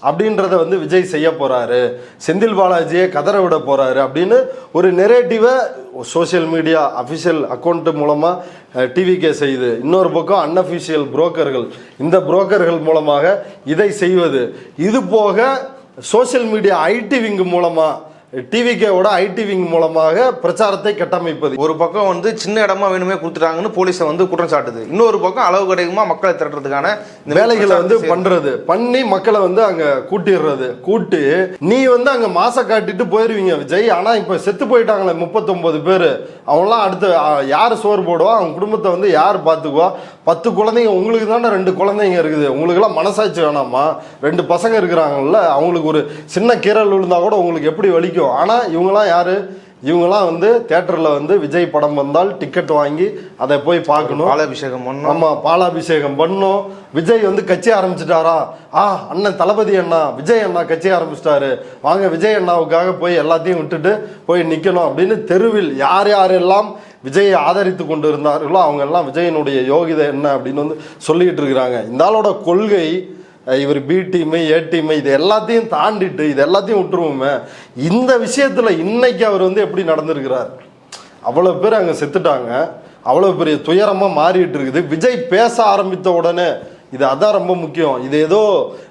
அப்படின்றத வந்து விஜய் செய்ய போறாரு, செந்தில் பாலாஜியை கதற விட போறாரு அப்படின்னு ஒரு நெரேட்டிவை சோசியல் மீடியா அஃபிஷியல் அக்கௌண்ட் மூலமா டிவிகே செய்யுது. இன்னொரு பக்கம் அன்அஃபிஷியல் புரோக்கர்கள், இந்த புரோக்கர்கள் மூலமாக இதை செய்வது. இது போக சோசியல் மீடியா ஐடி விங் மூலமா, டிவிகேவோட ஐடி விங் மூலமாக பிரச்சாரத்தை கட்டமைப்பது. ஒரு பக்கம் வந்து சின்ன இடமா வேணுமே கொடுத்துட்டாங்கன்னு போலீஸை வந்து குற்றம் சாட்டுது, இன்னொரு பக்கம் அளவு கிடைக்குமா மக்களை திரட்டுறதுக்கான வேலைகளை வந்து பண்றது, பண்ணி மக்களை வந்து அங்க கூட்டிடுறது. கூட்டு நீ வந்து அங்க மாச காட்டிட்டு போயிருவீங்க விஜய். ஆனா இப்ப செத்து போயிட்டாங்களே 39 பேரு, அவங்களாம் அடுத்து யாரு சோறு போடுவா, அவங்க குடும்பத்தை வந்து யார் பாத்துக்குவா? 10 குழந்தைங்க, உங்களுக்கு தானே 2 குழந்தைங்க இருக்குது, உங்களுக்கு எல்லாம் மனசாட்சி வேணாமா? 2 பசங்க இருக்கிறாங்கல்ல, அவங்களுக்கு ஒரு சின்ன கீரல் விழுந்தா கூட உங்களுக்கு எப்படி வலிக்கும்? ஆனா இவங்கெல்லாம் யாரு? இவங்கெல்லாம் வந்து தியேட்டர்ல வந்து விஜய் படம் வந்தால் டிக்கெட் வாங்கி அதை போய் பார்க்கணும், பாலாபிஷேகம் பண்ணணும். ஆமா, பாலாபிஷேகம் பண்ணும். விஜய் வந்து கட்சி ஆரம்பிச்சிட்டாரா, அண்ணன் தளபதி அண்ணா விஜய் அண்ணா கட்சி ஆரம்பிச்சிட்டாரு, வாங்க விஜய் அண்ணாவுக்காக போய் எல்லாத்தையும் விட்டுட்டு போய் நிக்கணும் அப்படின்னு தெருவில் யார் யாரெல்லாம் விஜயை ஆதரித்து கொண்டு இருந்தார்களோ அவங்க எல்லாம் விஜயனுடைய யோகிதை என்ன அப்படின்னு வந்து சொல்லிட்டு இருக்கிறாங்க. இந்த ஆளோட கொள்கை, இவர் பி டீமு ஏ டீமு இது எல்லாத்தையும் தாண்டிட்டு இது எல்லாத்தையும் விட்டுருவோமே. இந்த விஷயத்துல இன்னைக்கு அவர் வந்து எப்படி நடந்திருக்கிறார்? அவ்வளவு பேர் அங்க செத்துட்டாங்க, அவ்வளவு பெரிய துயரமா மாறிட்டு இருக்குது. விஜய் பேச ஆரம்பித்த உடனே இது அதான் ரொம்ப முக்கியம். இது ஏதோ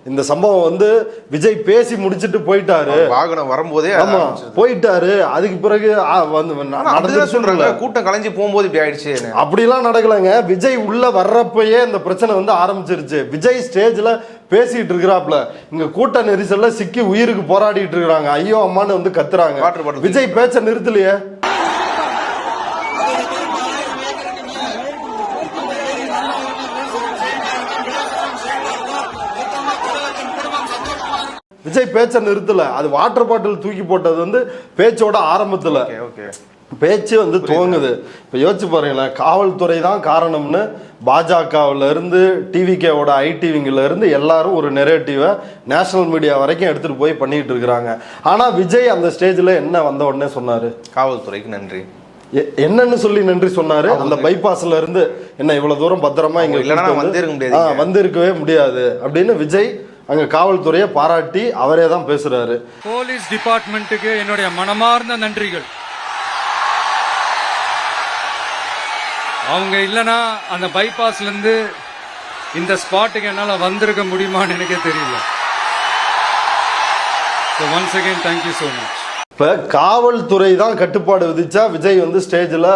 இந்த சம்பவம் வந்து விஜய் பேசி முடிச்சுட்டு போயிட்டாரு, வாகனம் வரும்போதே போயிட்டாரு. அதுக்கு பிறகு சொல்றாங்க கூட்டம் கலைஞ்சு போகும்போது இப்படி ஆயிடுச்சு. அப்படிலாம் நடக்கலங்க. விஜய் உள்ள வர்றப்பயே இந்த பிரச்சனை வந்து ஆரம்பிச்சிருச்சு. விஜய் ஸ்டேஜ்ல பேசிட்டு இருக்கிறாப்ல, இங்க கூட்ட நெரிசல்ல சிக்கி உயிருக்கு போராடிட்டு இருக்கிறாங்க, ஐயோ அம்மான்னு வந்து கத்துறாங்க. விஜய் பேச்ச நிறுத்தலையே. விஜய் பேச்ச நிறுத்தல. அது வாட்டர் பாட்டில் தூக்கி போட்டது வந்து பேச்சோட ஆரம்பத்துல, பேச்சு வந்து துவங்குது. இப்ப யோசிச்சு பாருங்களேன், காவல்துறை தான் காரணம்னு பாஜகவுல இருந்து டிவிகேவோட ஐடி விங்ல இருந்து எல்லாரும் ஒரு நெரேட்டிவை நேஷனல் மீடியா வரைக்கும் எடுத்துட்டு போய் பண்ணிட்டு இருக்கிறாங்க. ஆனா விஜய் அந்த ஸ்டேஜ்ல என்ன வந்த உடனே சொன்னாரு, காவல்துறைக்கு நன்றி என்னன்னு சொல்லி நன்றி சொன்னாரு. அந்த பைபாஸ்ல இருந்து என்ன இவ்வளவு தூரம் பத்திரமா இங்க வந்திருக்கவே முடியாது அப்படின்னு விஜய் அங்க காவல்துறையை பாராட்டி அவரே தான் பேசுறாரு. போலீஸ் டிபார்ட்மெண்ட்டுக்கு என்னுடைய மனமார்ந்த நன்றிகள். அவங்க இல்லைன்னா அந்த பைபாஸ்ல இருந்து இந்த ஸ்பாட்டுக்கு என்னால வந்திருக்க முடியுமான்னு எனக்கே தெரியல. Once again thank you so much. இப்ப காவல்துறை தான் கட்டுப்பாடு விதிச்சா விஜய் வந்து ஸ்டேஜ்ல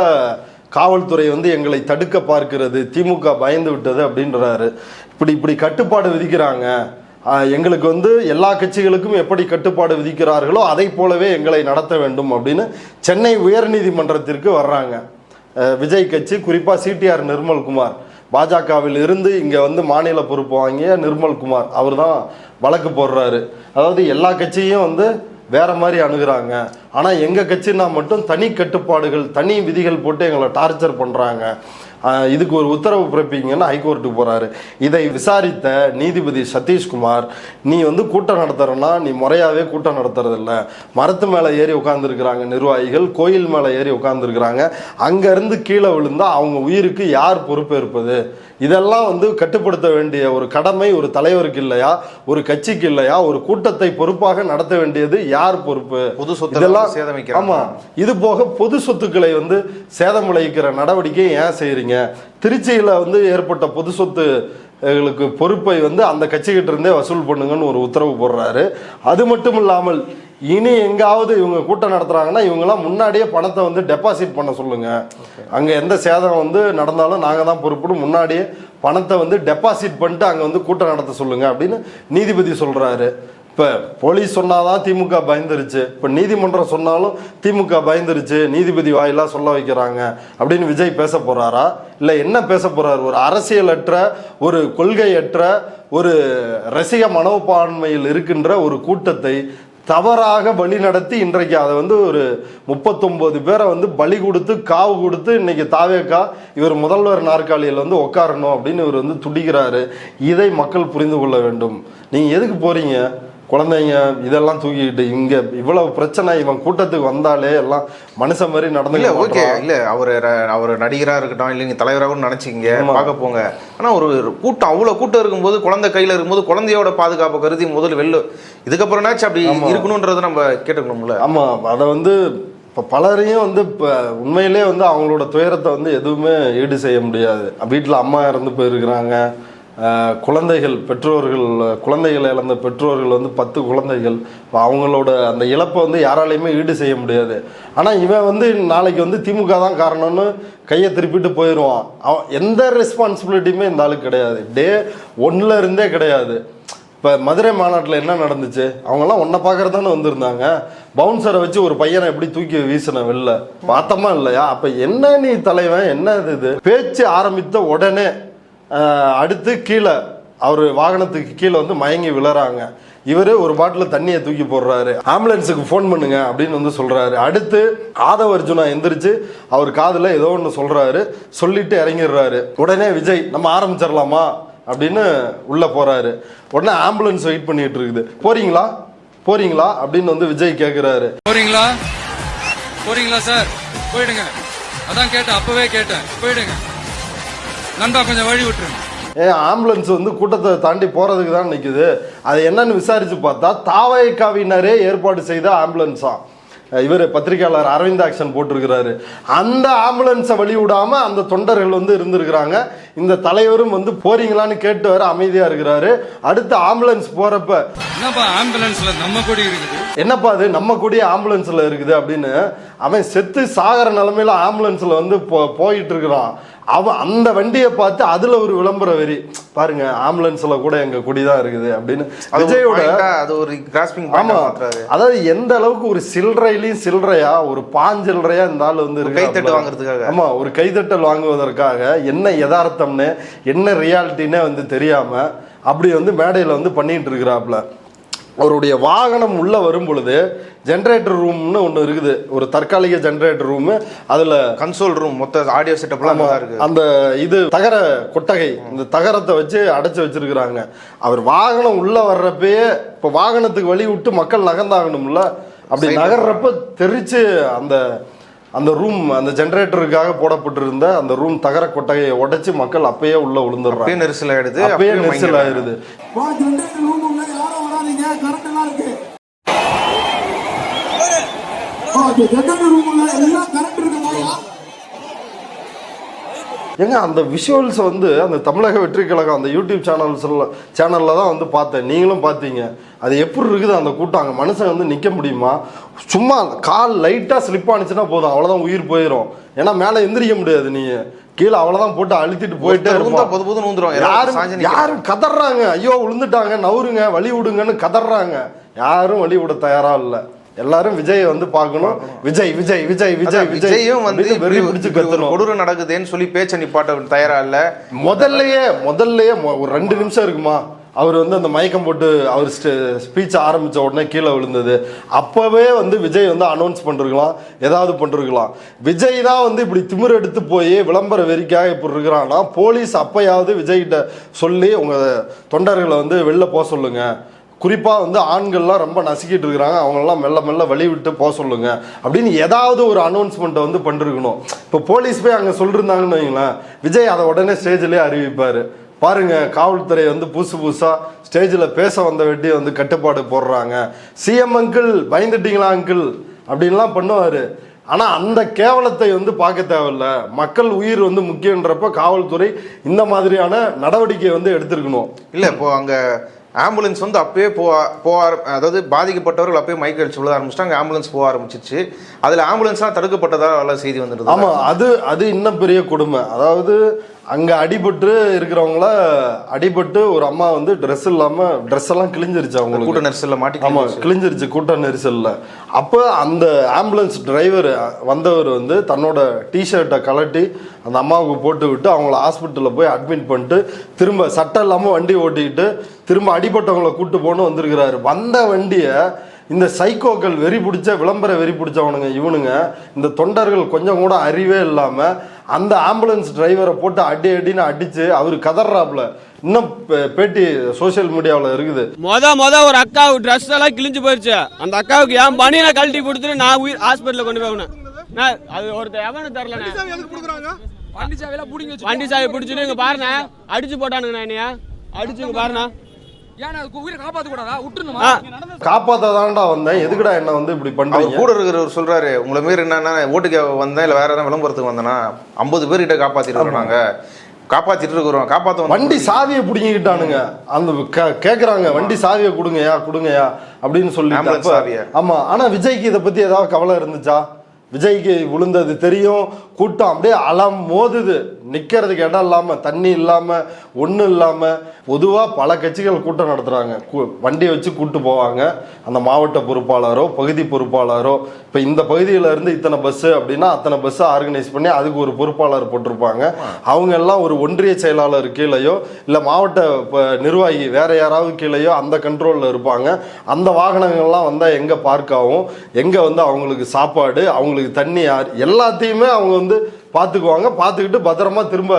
காவல்துறை வந்து எங்களை தடுக்க பார்க்கிறது, திமுக பயந்து விட்டது அப்படின்றாரு. இப்படி கட்டுப்பாடு விதிக்கிறாங்க, எங்களுக்கு வந்து எல்லா கட்சிகளுக்கும் எப்படி கட்டுப்பாடு விதிக்கிறார்களோ அதை போலவே எங்களை நடத்த வேண்டும் அப்படின்னு சென்னை உயர்நீதிமன்றத்திற்கு வர்றாங்க விஜய் கட்சி. குறிப்பா சிடிஆர் நிர்மல்குமார், பாஜகவில் இருந்து இங்க வந்து மாநில பொறுப்பு வாங்கிய நிர்மல்குமார், அவர் தான் வழக்கு போடுறாரு. அதாவது எல்லா கட்சியும் வந்து வேற மாதிரி அணுகுறாங்க, ஆனா எங்க கட்சினா மட்டும் தனி கட்டுப்பாடுகள் தனி விதிகள் போட்டு எங்களை டார்ச்சர் பண்றாங்க இதுக்கு ஒரு உத்தரவு பிறப்பிங்கன்னு ஹைகோர்ட்டுக்கு போறாரு. இதை விசாரித்த நீதிபதி சதீஷ்குமார், நீ வந்து கூட்டம் நடத்துறன்னா நீ முறையாவே கூட்டம் நடத்துறது இல்ல, மரத்து மேல ஏறி உட்கார்ந்துருக்கிறாங்க நிர்வாகிகள், கோயில் மேல ஏறி உட்கார்ந்துருக்கிறாங்க, அங்க இருந்து கீழே விழுந்தா அவங்க உயிருக்கு யார் பொறுப்பேற்பது, இதெல்லாம் வந்து கட்டுப்படுத்த வேண்டிய ஒரு கடமை ஒரு தலைவருக்கு இல்லையா, ஒரு கட்சிக்கு இல்லையா, ஒரு கூட்டத்தை பொறுப்பாக நடத்த வேண்டியது யார் பொறுப்பு? பொது சொத்தெல்லாம் சேதமிக்கிறாங்க. ஆமா, இது போக பொது சொத்துக்களை வந்து சேதம் விளைவிக்கிற நடவடிக்கை ஏன் செய்யறீங்க? திருச்சியில வந்து ஏற்பட்ட பொது சொத்து பொறுப்பை வந்து அந்த கட்சிகிட்ட இருந்தே வசூல் பண்ணுங்கன்னு ஒரு உத்தரவு போடுறாரு. அது மட்டும் இல்லாமல் இனி எங்காவது இவங்க கூட்டம் நடத்துறாங்கன்னா இவங்கெல்லாம் முன்னாடியே பணத்தை வந்து டெபாசிட் பண்ண சொல்லுங்க, அங்க எந்த சேதம் வந்து நடந்தாலும் நாங்க தான் பொறுப்புன்னு முன்னாடியே பணத்தை வந்து டெபாசிட் பண்ணிட்டு அங்க வந்து கூட்டம் நடத்த சொல்லுங்க அப்படின்னு நீதிபதி சொல்றாரு. இப்போ போலீஸ் சொன்னாதான் திமுக பயந்துருச்சு, இப்போ நீதிமன்றம் சொன்னாலும் திமுக பயந்துருச்சு, நீதிபதி வாயிலாக சொல்ல வைக்கிறாங்க அப்படின்னு விஜய் பேச போறாரா? இல்லை என்ன பேச போறாரு? ஒரு அரசியலற்ற, ஒரு கொள்கையற்ற, ஒரு ரசிக மனோபான்மையில் இருக்கின்ற ஒரு கூட்டத்தை தவறாக பலி நடத்தி இன்றைக்கு அதை வந்து ஒரு 39 பேரை வந்து பலி கொடுத்து காவு கொடுத்து இன்னைக்கு தாவேக்கா இவர் முதல்வர் நாற்காலியில் வந்து உட்காரணும் அப்படின்னு இவர் வந்து துடிக்கிறாரு. இதை மக்கள் புரிந்து கொள்ள வேண்டும். நீங்க எதுக்கு போறீங்க? குழந்தைங்க இதெல்லாம் தூக்கிக்கிட்டு இங்க இவ்வளவு பிரச்சனை, இவன் கூட்டத்துக்கு வந்தாலே எல்லாம் மனுஷன் மாதிரி நடந்து. ஓகே, இல்ல அவர் நடிகரா இருக்கட்டும், இல்ல நீங்க தலைவராக நினைச்சிங்க பார்க்க போங்க. ஆனா ஒரு கூட்டம், அவ்வளவு கூட்டம் இருக்கும்போது, குழந்தை கையில இருக்கும்போது குழந்தையோட பாதுகாப்பு கருதி முதல் வெள்ளு இதுக்கப்புறம்னாச்சும் அப்படி இருக்கணும்ன்றதை நம்ம கேட்டுக்கணும்ல. ஆமா, அதை வந்து இப்போ பலரையும் வந்து இப்போ உண்மையிலே வந்து அவங்களோட துயரத்தை வந்து எதுவுமே ஈடு செய்ய முடியாது. வீட்டில் அம்மா இறந்து போயிருக்கிறாங்க, குழந்தைகள் குழந்தைகள் இழந்த பெற்றோர்கள் வந்து 10 குழந்தைகள், அவங்களோட அந்த இழப்பை வந்து யாராலையுமே ஈடு செய்ய முடியாது. ஆனால் இவன் வந்து நாளைக்கு வந்து திமுக தான் காரணம்னு கையை திருப்பிட்டு போயிடுவான். அவன் எந்த ரெஸ்பான்சிபிலிட்டியுமே இந்த ஆளுக்கு கிடையாது, டே 1ல இருந்தே கிடையாது. இப்போ மதுரை மாநாட்டில் என்ன நடந்துச்சு? அவங்கெல்லாம் ஒன்றை பார்க்கறது தானே வந்திருந்தாங்க. பவுன்சரை வச்சு ஒரு பையனை எப்படி தூக்கி வீசின வெளில பார்த்தமா இல்லையா? அப்போ என்ன நீ தலைவன், என்ன இது? பேச்சு ஆரம்பித்த உடனே அடுத்து கீழே அவர் வாகனத்துக்கு கீழே வந்து மயங்கி விழறாங்க. இவர் ஒரு பாட்டில் தண்ணியை தூக்கி போடுறாரு, ஆம்புலன்ஸுக்கு ஃபோன் பண்ணுங்க அப்படின்னு வந்து சொல்றாரு. அடுத்து ஆதவ அர்ஜுனா எந்திரிச்சு அவர் காதில் ஏதோ ஒன்று சொல்றாரு, சொல்லிட்டு இறங்கிடுறாரு. உடனே விஜய் நம்ம ஆரம்பிச்சிடலாமா அப்படின்னு உள்ள போறாரு. உடனே ஆம்புலன்ஸ் வெயிட் பண்ணிட்டு இருக்குது. போறீங்களா அப்படின்னு வந்து விஜய் கேட்கிறாரு. போறீங்களா சார்? போயிடுங்க. அதான் கேட்டேன், அப்பவே கேட்டேன், போயிடுங்க நண்பா, கொஞ்சம் வழி விட்டுருங்க. ஆம்புலன்ஸ் வந்து கூட்டத்தை தாண்டி போறதுக்கு தான் நிற்குது. அது என்னன்னு விசாரிச்சு பார்த்தா தாவேக்காவினரே ஏற்பாடு செய்த ஆம்புலன்ஸா. இவர் பத்திரிகையாளர் அரவிந்த் ஆக்ஷன் போட்டிருக்கிறாரு. அந்த ஆம்புலன்ஸை வழி விடாம அந்த தொண்டர்கள் வந்து இருந்திருக்கிறாங்க. இந்த தலைவரும் வந்து போறீங்களான்னு கேட்டு வர அமைதியா இருக்கிறாரு. அடுத்து ஆம்புலன்ஸ் போறப்ப என்னப்பா ஆம்புலன்ஸ்ல நம்ம கொடி இருக்குது, என்னப்பா அது நம்ம கொடி ஆம்புலன்ஸ்ல இருக்குது அப்படின்னு அவன் செத்து சாகர நிலைமையில ஆம்புலன்ஸ்ல வந்து போயிட்டு இருக்கிறான். அவன் அந்த வண்டியை பார்த்து அதுல ஒரு விளம்பர வெறி, பாருங்க ஆம்புலன்ஸ்ல கூட எங்க கொடிதான் இருக்குது அப்படின்னு விஜயோட அது ஒரு கிராஸ்பிங். ஆமா, அதாவது எந்த அளவுக்கு ஒரு சில்லறையிலையும் சில்லறையா, ஒரு பாஞ்சில்லறையா இந்த ஆள் வந்து கைத்தட்டு வாங்குறதுக்காக. ஆமா, ஒரு கைத்தட்டல் வாங்குவதற்காக என்ன யதார்த்தம்னு என்ன ரியாலிட்டின்னே வந்து தெரியாம அப்படி வந்து மேடையில வந்து பண்ணிட்டு இருக்கிறாப்ல. அவருடைய வாகனம் உள்ள வரும் பொழுது ஜென்ரேட்டர் ரூம்னு ஒன்று இருக்குது, ஒரு தற்காலிக ஜென்ரேட்டர் ரூம், அதுல கன்சோல் ரூம், மொத்த ஆடியோ செட்டப்லாம் இருக்கு. அந்த இது தகர கொட்டகை, இந்த தகரத்தை வச்சு அடைச்சு வச்சிருக்கிறாங்க. அவர் வாகனம் உள்ள வர்றப்பயே இப்போ வாகனத்துக்கு வழி விட்டு மக்கள் நகர்ந்தாகணும்ல, அப்படி நகர்றப்ப தெரிச்சு அந்த ரூம், அந்த ஜென்ரேட்டருக்காக போடப்பட்டிருந்த அந்த ரூம் தகர கொட்டகையை உடைச்சு மக்கள் அப்பயே உள்ள விழுந்துடுறாங்க. நெரிசல் ஆயிடுது, அப்பயே நெரிசல் ஆயிடுது. ஏங்க அந்த விஷுவல்ஸ் வந்து அந்த தமிழக வெற்றி கழகம் அந்த யூடியூப் சேனல்ல தான் வந்து பார்த்தேன், நீங்களும் பார்த்தீங்க. அது எப்படி இருக்குது அந்த கூட்டம், அங்கே மனுஷன் வந்து நிற்க முடியுமா? சும்மா கால் லைட்டாக ஸ்லிப் ஆனிச்சுன்னா போதும், அவ்வளோதான் உயிர் போயிடும். ஏன்னா மேலே எந்திரிக்க முடியாது, நீ கீழே அவ்வளோதான் போட்டு அழுத்திட்டு போயிட்டே இருக்கும். யாரும் கதறாங்க, ஐயோ விழுந்துட்டாங்க, நவுருங்க, வழி விடுங்கன்னு கதறாங்க. யாரும் வழி விட தயாரா இல்லை. எல்லாரும் விஜய் வந்து பார்க்கணும், விஜய் விஜய் விஜய் விஜய் விஜயும் வந்து வெறி பிடிச்சு கத்தணும், கொடூரம் நடக்குதுன்னு சொல்லி பேச்ச நிப்பாட்ட தயாரா இல்ல. முதல்லயே ஒரு 2 நிமிஷம் இருக்குமா, அவர் வந்து அந்த மயக்கம் போட்டு அவர் ஸ்பீச் ஆரம்பித்த உடனே கீழே விழுந்தது. அப்போவே வந்து விஜய் வந்து அனௌன்ஸ் பண்ணிருக்கலாம், ஏதாவது பண்ணிருக்கலாம். விஜய் தான் வந்து இப்படி திமிர் எடுத்து போய் விளம்பர வெறிக்காக இப்படி இருக்கிறான்னா போலீஸ் அப்பயாவது விஜய்கிட்ட சொல்லி உங்கள் தொண்டர்களை வந்து வெளில போக சொல்லுங்க, குறிப்பாக வந்து ஆண்கள்லாம் ரொம்ப நசுக்கிட்டு இருக்கிறாங்க, அவங்களெல்லாம் மெல்ல மெல்ல வழி விட்டு போக சொல்லுங்க அப்படின்னு ஏதாவது ஒரு அனௌன்ஸ்மெண்ட்டை வந்து பண்ணிருக்கணும். இப்போ போலீஸ் போய் அங்கே சொல்லிருந்தாங்கன்னு வைங்களேன், விஜய் அதை உடனே ஸ்டேஜ்லேயே அறிவிப்பார். பாருங்க, காவல்துறை வந்து புதுசாக ஸ்டேஜில் பேச வந்த வெட்டியை வந்து கட்டுப்பாடு போடுறாங்க, சிஎம் அங்கிள் பயந்துட்டீங்களா அங்கிள் அப்படின்லாம் பண்ணுவார். ஆனால் அந்த கேவலத்தை வந்து பார்க்க தேவையில்ல, மக்கள் உயிர் வந்து முக்கியன்றப்ப காவல்துறை இந்த மாதிரியான நடவடிக்கையை வந்து எடுத்திருக்கணும். இல்லை இப்போ அங்கே ஆம்புலன்ஸ் வந்து அப்பயே அதாவது பாதிக்கப்பட்டவர்கள் அப்பயே மைக் அடிச்சு விழ ஆரம்பிச்சிட்டாங்க, ஆம்புலன்ஸ் போக ஆரம்பிச்சிச்சு. அதில் ஆம்புலன்ஸ்லாம் தடுக்கப்பட்டதாக செய்தி வந்துடுது. ஆமாம், அது இன்னும் பெரிய கொடுமை. அதாவது அங்கே அடிபட்டு இருக்கிறவங்கள அடிபட்டு ஒரு அம்மா வந்து ட்ரெஸ் இல்லாமல் ட்ரெஸ் எல்லாம் கிழிஞ்சிருச்சு, அவங்களுக்கு கூட்ட நெரிசலில் மாட்டி. ஆமாம், கிழிஞ்சிருச்சு கூட்ட நெரிசலில். அப்போ அந்த ஆம்புலன்ஸ் டிரைவர் வந்தவர் வந்து தன்னோட டிஷர்ட்டை கலட்டி அந்த அம்மாவுக்கு போட்டு விட்டு அவங்கள ஹாஸ்பிட்டலில் போய் அட்மிட் பண்ணிட்டு திரும்ப சட்டம் இல்லாமல் வண்டி ஓட்டிக்கிட்டு திரும்ப அடிபட்டவங்களை கூட்டு போன்னு வந்திருக்கிறாரு. வந்த வண்டியை இந்த சைக்கோக்கள் வெறி பிடிச்ச விளம்பர வெறி பிடிச்சவனுங்க இவனுங்க, இந்த தொண்டர்கள் கொஞ்சம் கூட அறிவே இல்லாமல் அந்த ஆம்புலன்ஸ் டிரைவரை போட்டு அடின்னு அடிச்சு அவரு கதறாப்ல. இன்னும் பேட்டி சோசியல் மீடியாவில் இருக்குது. மொத ஒரு அக்காவுக்கு ட்ரெஸ் எல்லாம் கிழிஞ்சு போயிருச்சு, அந்த அக்காவுக்கு என் பணியை கழட்டி கொடுத்துட்டு நான் உயிர் ஹாஸ்பிட்டலில் கொண்டு போகணும். அது ஒருத்தர் எவனு தரல, வண்டி சாவி பிடிச்சிட்டு இங்க பாருங்க அடிச்சு போட்டானுங்க, என்னையா அடிச்சுங்க பாருங்க. காப்பாத்தாதான்டா வந்தேன், எதுக்குடா என்ன வந்து இப்படி பண்றீங்க? கூட இருக்கிறவர் சொல்றாரு, உங்களை மாரி என்னன்னா ஓட்டுக்கு வந்தேன் இல்லை வேற ஏதாவது விளம்பரத்துக்கு வந்தேன்னா 50 பேர்கிட்ட காப்பாத்திட்டு நாங்க காப்பாத்திட்டு இருக்கிறோம், காப்பாத்த வண்டி சாவியை பிடிங்கிட்டானுங்க. அந்த கேக்குறாங்க வண்டி சாவியை கொடுங்கயா அப்படின்னு சொல்லி. ஆமா, ஆனா விஜய்க்கு இதை பத்தி ஏதாவது கவலை இருந்துச்சா? விஜய்க்கு விழுந்தது தெரியும், கூட்டம் அப்படியே அலம் மோதுது, நிற்கிறதுக்கு இடம் இல்லாமல், தண்ணி இல்லாமல், ஒன்றும் இல்லாமல். பொதுவாக பல கட்சிகள் கூட்டம் நடத்துகிறாங்க, வண்டியை வச்சு கூப்பிட்டு போவாங்க. அந்த மாவட்ட பொறுப்பாளரோ பகுதி பொறுப்பாளரோ, இப்போ இந்த பகுதியில் இருந்து இத்தனை பஸ்ஸு அப்படின்னா அத்தனை பஸ்ஸை ஆர்கனைஸ் பண்ணி அதுக்கு ஒரு பொறுப்பாளர் போட்டிருப்பாங்க. அவங்க எல்லாம் ஒரு ஒன்றிய செயலாளர் கீழேயோ இல்லை மாவட்ட நிர்வாகி வேற யாராவது கீழேயோ அந்த கண்ட்ரோலில் இருப்பாங்க. அந்த வாகனங்கள்லாம் வந்தால் எங்கே பார்க் ஆகும், எங்கே வந்து அவங்களுக்கு சாப்பாடு, அவங்களுக்கு தண்ணி, எல்லாத்தையுமே அவங்க வந்து பார்த்துக்குவாங்க. பார்த்துக்கிட்டு பத்திரமா திரும்ப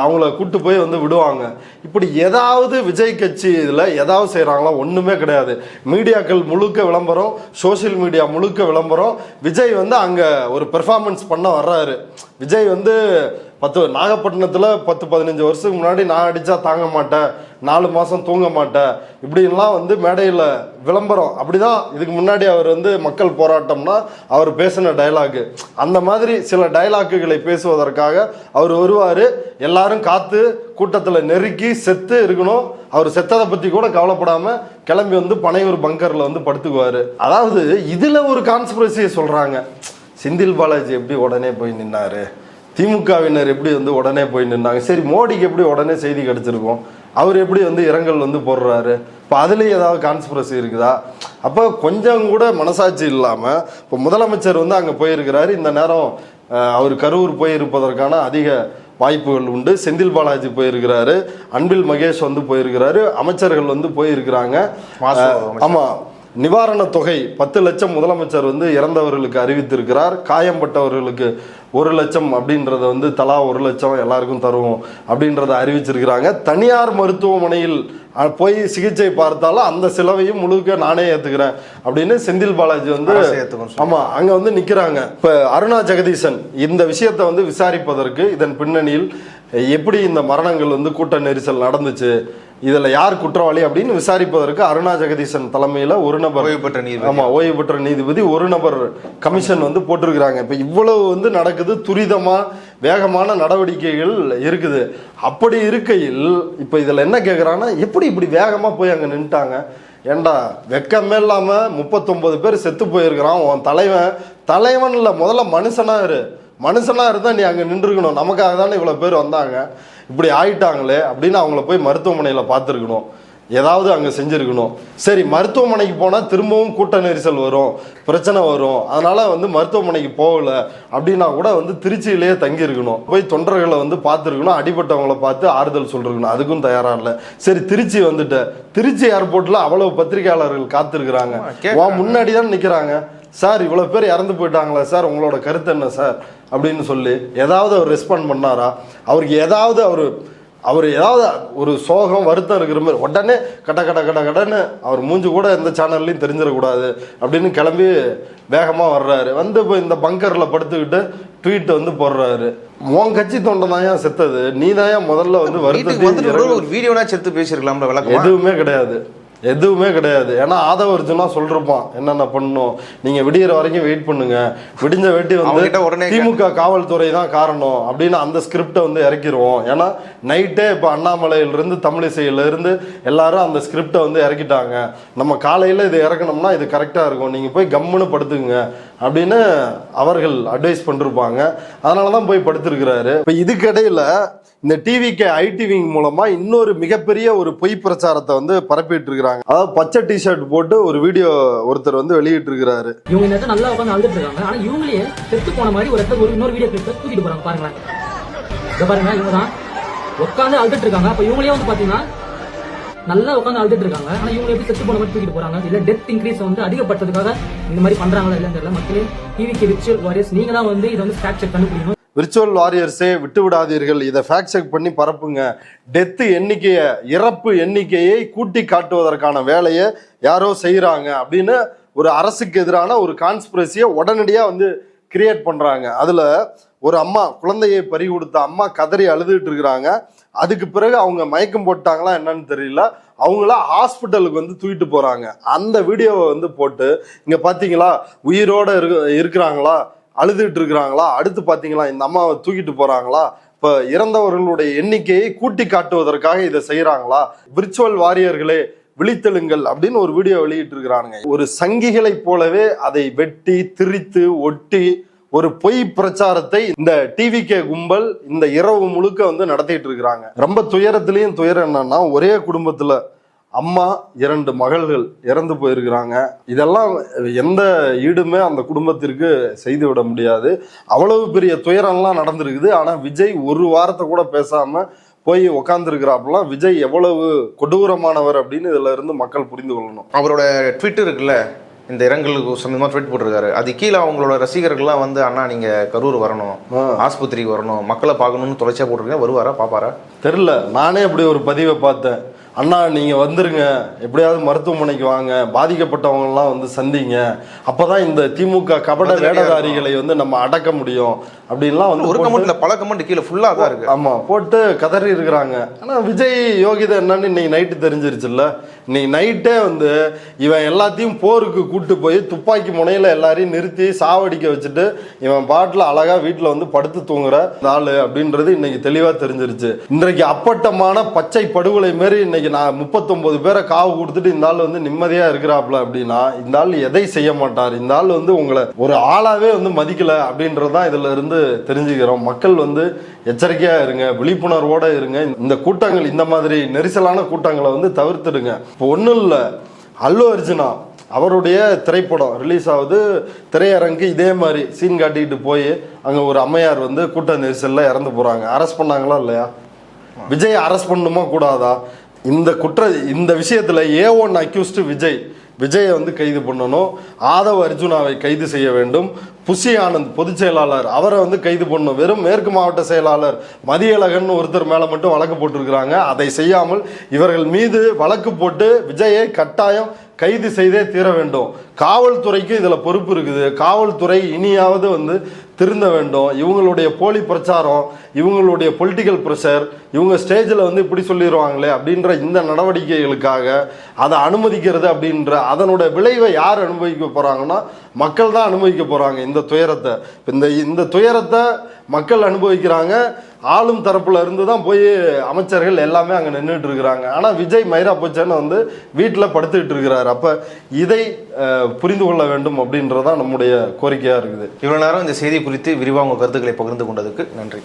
அவங்கள கூட்டு போய் வந்து விடுவாங்க. இப்படி ஏதாவது விஜய் கட்சி இதில் ஏதாவது செய்கிறாங்களா? ஒன்றுமே கிடையாது. மீடியாக்கள் முழுக்க விளம்பரம், சோசியல் மீடியா முழுக்க விளம்பரம். விஜய் வந்து அங்கே ஒரு பெர்ஃபார்மன்ஸ் பண்ண வர்றாரு. விஜய் வந்து நாகப்பட்டினத்தில் 10-15 வருஷத்துக்கு முன்னாடி நான் அடித்தா தாங்க மாட்டேன், 4 மாதம் தூங்க மாட்டேன் இப்படின்லாம் வந்து மேடையில் விளம்பரம். அப்படிதான் இதுக்கு முன்னாடி அவர் வந்து மக்கள் போராட்டம்னா அவர் பேசின டைலாக்கு. அந்த மாதிரி சில டைலாக்குகளை பேசுவதற்காக அவர் வருவார். எல்லாரும் காத்து கூட்டத்தில் நெருக்கி செத்து இருக்கணும், அவர் செத்ததை பற்றி கூட கவலைப்படாமல் கிளம்பி வந்து பனையூர் பங்கரில் வந்து படுத்துக்குவார். அதாவது இதில் ஒரு கான்ஸ்பிரசியை சொல்கிறாங்க. செந்தில் பாலாஜி எப்படி உடனே போய் நின்னாரு, திமுகவினர் எப்படி வந்து உடனே போய் நின்னாங்க, சரி மோடிக்கு எப்படி உடனே செய்தி கிடைச்சிருக்கும், அவர் எப்படி வந்து இரங்கல் வந்து போடுறாரு, இப்போ அதுலேயும் ஏதாவது கான்ஸ்பிரசி இருக்குதா? அப்போ கொஞ்சம் கூட மனசாட்சி இல்லாமல் இப்போ முதலமைச்சர் வந்து அங்கே போயிருக்கிறாரு. இந்த நேரம் அவர் கரூர் போயிருப்பதற்கான அதிக வாய்ப்புகள் உண்டு. செந்தில் பாலாஜி போயிருக்கிறாரு, அன்பில் மகேஷ் வந்து போயிருக்கிறாரு, அமைச்சர்கள் வந்து போயிருக்கிறாங்க. ஆமாம், நிவாரண தொகை 10 லட்சம் முதலமைச்சர் வந்து இறந்தவர்களுக்கு அறிவித்திருக்கிறார். காயம்பட்டவர்களுக்கு 1 லட்சம் அப்படின்றத வந்து தலா 1 லட்சம் எல்லாருக்கும் தருவோம் அப்படின்றத அறிவிச்சிருக்கிறாங்க. தனியார் மருத்துவமனையில் போய் சிகிச்சை பார்த்தாலும் அந்த செலவையும் முழுக்க நானே ஏற்றுக்கிறேன் அப்படின்னு செந்தில் பாலாஜி வந்து ஆமாம் அங்கே வந்து நிற்கிறாங்க. இப்போ அருணா ஜெகதீசன் இந்த விஷயத்தை வந்து விசாரிப்பதற்கு இதன் பின்னணியில் எப்படி இந்த மரணங்கள் வந்து கூட்ட நெரிசல் நடந்துச்சு, இதில் யார் குற்றவாளி அப்படின்னு விசாரிப்பதற்கு அருணா ஜெகதீசன் தலைமையில் ஒரு நபர் ஓய்வு பெற்ற நீதிபதி ஒரு நபர் கமிஷன் வந்து போட்டிருக்கிறாங்க. இப்போ இவ்வளவு வந்து நடக்குது, துரிதமாக வேகமான நடவடிக்கைகள் இருக்குது. அப்படி இருக்கையில் இப்போ இதில் என்ன கேட்குறாங்கன்னா, எப்படி இப்படி வேகமாக போய் அங்கே நின்ட்டாங்க? ஏண்டா வெக்கமே இல்லாமல் 39 பேர் செத்து போயிருக்கிறான், உன் தலைவன் இல்லை, முதல்ல மனுஷனாக இருந்தால் நீ அங்கே நின்றுக்கணும், நமக்காக தானே இவ்வளோ பேர் வந்தாங்க, இப்படி ஆயிட்டாங்களே அப்படின்னு அவங்கள போய் மருத்துவமனையில் பார்த்துருக்கணும். ஏதாவது அங்கே செஞ்சுருக்கணும். சரி, மருத்துவமனைக்கு போனால் திரும்பவும் கூட்ட நெரிசல் வரும், பிரச்சனை வரும், அதனால் வந்து மருத்துவமனைக்கு போகல அப்படின்னா கூட வந்து திருச்சியிலேயே தங்கியிருக்கணும். போய் தொண்டர்களை வந்து பார்த்துருக்கணும், அடிபட்டவங்களை பார்த்து ஆறுதல் சொல்லிருக்கணும். அதுக்கும் தயாராக இல்லை. சரி, திருச்சி வந்துட்டு திருச்சி ஏர்போர்ட்டில் அவ்வளவு பத்திரிகையாளர்கள் காத்திருக்கிறாங்க, முன்னாடி தான் நிற்கிறாங்க. சார், இவ்வளோ பேர் இறந்து போயிட்டாங்களா சார், உங்களோட கருத்து என்ன சார் அப்படின்னு சொல்லி ஏதாவது அவர் ரெஸ்பாண்ட் பண்ணாரா? அவருக்கு ஏதாவது அவர் ஏதாவது ஒரு சோகம் வருத்தம் இருக்கிற மாதிரி உடனே கடன்னு அவர் மூஞ்சி கூட எந்த சேனல்லையும் தெரிஞ்சிடக்கூடாது அப்படின்னு கிளம்பி வேகமாக வர்றாரு. வந்து இப்போ இந்த பங்கரில் படுத்துக்கிட்டு ட்வீட் வந்து போடுறாரு. உன் கட்சி தொண்டை தான் ஏன் செத்தது, நீ தான் ஏன் முதல்ல வந்து வருத்தத்தை ஒரு வீடியோனா செத்து பேசியிருக்கலாம்ல, விளக்கம் எதுவுமே கிடையாது. ஏன்னா ஆதவ அர்ஜுனா சொல்லிருப்பான் என்னென்ன பண்ணணும், நீங்க விடியற வரைக்கும் வெயிட் பண்ணுங்க, விடிஞ்ச வேட்டி வந்து திமுக காவல்துறை தான் காரணம் அப்படின்னு அந்த ஸ்கிரிப்டை வந்து இறக்கிடுவோம். ஏன்னா நைட்டே இப்போ அண்ணாமலையிலிருந்து தமிழிசையிலிருந்து எல்லாரும் அந்த ஸ்கிரிப்டை வந்து இறக்கிட்டாங்க. நம்ம காலையில் இது இறக்கணும்னா இது கரெக்டாக இருக்கும், நீங்கள் போய் கம்முன்னு படுத்துங்க அப்படின்னு அவர்கள் அட்வைஸ் பண்ணிருப்பாங்க. அதனால தான் போய் படுத்திருக்கிறாரு. இப்போ இதுக்கிடையில் இந்த டிவிக்கு ஐடிவிங் மூலமா இன்னொரு மிகப்பெரிய ஒரு பொய் பிரச்சாரத்தை வந்து பரப்பிட்டு இருக்கிறாங்க. அதாவது பச்சை டிஷர்ட் போட்டு ஒரு வீடியோ ஒருத்தர் வந்து வெளியிட்டு இருக்கிறாரு. இவங்க இந்த நல்லா உட்காந்து அழுதுட்டு இருக்காங்க, ஆனா இவங்களே செத்து போன மாதிரி ஒரு இன்னொரு வீடியோ கிளிப் தூக்கிட்டு போறாங்க. பாருங்களேன், இத பாருங்க, இவங்க தான் உட்காந்து அழுதுட்டு இருக்காங்க. அப்ப இவங்களே வந்து பாத்தீங்கன்னா நல்லா உட்காந்து அழுதுட்டு இருக்காங்க, ஆனா இவங்க எப்படி செத்து போன மாதிரி தூக்கிட்டு போறாங்க? இல்ல டெத் இன்க்ரீஸ் வந்து அதிகப்படுத்துறதுக்காக இந்த மாதிரி பண்றாங்களா இல்லன்னு தெரியல. மக்களே, டிவிக்கு விர்ச்சுவல் வாரியர்ஸ், நீங்க தான் வந்து இதை வந்து ஃபேக்ட் செக் கண்டுபிடிக்கணும். விர்ச்சுவல் வாரியர்ஸே விட்டு விடாதீர்கள், இதை ஃபேக்ட் செக் பண்ணி பரப்புங்க. டெத்து எண்ணிக்கையை, இறப்பு எண்ணிக்கையை கூட்டி காட்டுவதற்கான வேலையை யாரோ செய்யறாங்க அப்படின்னு ஒரு அரசுக்கு எதிரான ஒரு கான்ஸ்பிரசியை உடனடியா வந்து கிரியேட் பண்றாங்க. அதுல ஒரு அம்மா, குழந்தையை பறி கொடுத்த அம்மா கதறி அழுதுட்டு இருக்கிறாங்க. அதுக்கு பிறகு அவங்க மயக்கம் போட்டாங்களா என்னன்னு தெரியல, அவங்கள ஹாஸ்பிட்டலுக்கு வந்து தூக்கிட்டு போறாங்க. அந்த வீடியோவை வந்து போட்டு இங்க பாத்தீங்களா உயிரோட இருக்கிறாங்களா, அழுதுட்டு இருக்கிறாங்களா, அடுத்து பாத்தீங்களா இந்த அம்மாவை தூக்கிட்டு போறாங்களா, இப்ப இறந்தவர்களுடைய எண்ணிக்கையை கூட்டி காட்டுவதற்காக இதை செய்யறாங்களா? விர்ச்சுவல் வாரியர்களே விழித்தெழுங்கள் அப்படின்னு ஒரு வீடியோ வெளியிட்டு இருக்கிறானுங்க. ஒரு சங்கிகளை போலவே அதை வெட்டி திரித்து ஒட்டி ஒரு பொய் பிரச்சாரத்தை இந்த டிவிகே கும்பல் இந்த இரவு முழுக்க வந்து நடத்திட்டு இருக்கிறாங்க. ரொம்ப துயரத்திலையும் துயரம் என்னன்னா, ஒரே குடும்பத்துல அம்மா 2 மகள்கள் இறந்து போயிருக்கிறாங்க. இதெல்லாம் எந்த ஈடுமே அந்த குடும்பத்திற்கு செய்து விட முடியாது. அவ்வளவு பெரிய துயரம்லாம் நடந்திருக்குது. ஆனா விஜய் ஒரு வாரத்தை கூட பேசாம போய் உக்காந்துருக்கிறாப்பெல்லாம் விஜய் எவ்வளவு கொடூரமானவர் அப்படின்னு இதுல இருந்து மக்கள் புரிந்து கொள்ளணும். அவரோட ட்விட்டர் இருக்குல்ல, இந்த இரங்கலுக்கு சமயமா ட்வீட் போட்டிருக்காரு. அது கீழே அவங்களோட ரசிகர்கள்லாம் வந்து, அண்ணா நீங்க கரூர் வரணும், ஆஸ்பத்திரிக்கு வரணும், மக்களை பார்க்கணும்னு தொலைச்சா போட்டிருக்கேன். வருவாரா, பாப்பாரா தெரியல. நானே அப்படி ஒரு பதிவை பார்த்தேன். அண்ணா நீங்க வந்துருங்க, எப்படியாவது மருத்துவமனைக்கு வாங்க, பாதிக்கப்பட்டவங்கலாம் வந்து சந்திங்க, அப்பதான் இந்த திமுக கபட வேடதாரிகளை வந்து நம்ம அடக்க முடியும் அப்படின்லாம் வந்து ஒரு கமெண்ட்ல பல கமெண்ட் கீழே ஃபுல்லா தான் இருக்கு. ஆமா, போட்டு கதறி இருக்கிறாங்க. ஆனா விஜய் யோகிதை என்னன்னு இன்னைக்கு நைட்டு தெரிஞ்சிருச்சுல்ல. இன்னைக்கு நைட்டே வந்து இவன் எல்லாத்தையும் போருக்கு கூட்டு போய் துப்பாக்கி முனையில எல்லாரையும் நிறுத்தி சாவடிக்க வச்சுட்டு இவன் பாட்டில் அழகா வீட்டுல வந்து படுத்து தூங்குற ஆளு அப்படின்றது இன்னைக்கு தெளிவா தெரிஞ்சிருச்சு. இன்றைக்கு அப்பட்டமான பச்சை படுகொலை மாரி இன்னைக்கு நான் 39 பேரை காவு கொடுத்துட்டு இந்த ஆள் வந்து நிம்மதியா இருக்கிறாப்ல அப்படின்னா இந்த ஆள் எதை செய்ய மாட்டார். இந்த ஆள் வந்து உங்களை ஒரு ஆளாவே வந்து மதிக்கல அப்படின்றதான் இதுல இருந்து தெரிஞ்சுக்கிறோம். மக்கள் வந்து எச்சரிக்கையா இருங்க, விழிப்புணர்வோட இருங்க. இந்த கூட்டங்கள், இந்த மாதிரி நெரிசலான கூட்டங்களை வந்து தவிர்த்துடுங்க. இப்போ ஒன்றும் இல்லை, அல்லு அர்ஜுனா அவருடைய திரைப்படம் ரிலீஸ் ஆகுது, திரையரங்கு இதே மாதிரி சீன் காட்டிக்கிட்டு போய் அங்கே ஒரு அம்மையார் வந்து கூட்ட நெரிசலில் இறந்து போகிறாங்க. அரெஸ்ட் பண்ணாங்களா இல்லையா? விஜய் அரெஸ்ட் பண்ணணுமா கூடாதா? இந்த விஷயத்தில் A1 அக்யூஸ்டு விஜயை வந்து கைது பண்ணணும். ஆதவ அர்ஜுனாவை கைது செய்ய வேண்டும். புஷி ஆனந்த் பொதுச் செயலாளர் அவரை வந்து கைது பண்ணணும். வெறும் மேற்கு மாவட்ட செயலாளர் மதியழகன் ஒருத்தர் மேலே மட்டும் வழக்கு போட்டிருக்கிறாங்க. அதை செய்யாமல் இவர்கள் மீது வழக்கு போட்டு விஜயை கட்டாயம் கைது செய்தே தீர வேண்டும். காவல்துறைக்கு இதில் பொறுப்பு இருக்குது. காவல்துறை இனியாவது வந்து திருந்த வேண்டும். இவங்களுடைய போலி பிரச்சாரம், இவங்களுடைய பொலிட்டிக்கல் ப்ரெஷர், இவங்க ஸ்டேஜில் வந்து இப்படி சொல்லிடுவாங்களே அப்படின்ற இந்த நடவடிக்கைகளுக்காக அதை அனுமதிக்கிறது அப்படின்ற அதனுடைய விளைவை யார் அனுபவிக்க போகிறாங்கன்னா மக்கள் தான் அனுபவிக்க போகிறாங்க. இந்த துயரத்தை இந்த துயரத்தை மக்கள் அனுபவிக்கிறாங்க. ஆளும் தரப்புல இருந்து தான் போய் அமைச்சர்கள் எல்லாமே அங்கே நின்றுட்டு இருக்கிறாங்க. ஆனால் விஜய் மயிரா போச்சேன்னு வந்து வீட்டில் படுத்துக்கிட்டு இருக்கிறார். அப்போ இதை புரிந்து கொள்ள வேண்டும் அப்படின்றதான் நம்முடைய கோரிக்கையாக இருக்குது. இவ்வளோ நேரம் இந்த செய்தி குறித்து விரிவாக உங்கள் கருத்துக்களை பகிர்ந்து கொண்டதுக்கு நன்றி.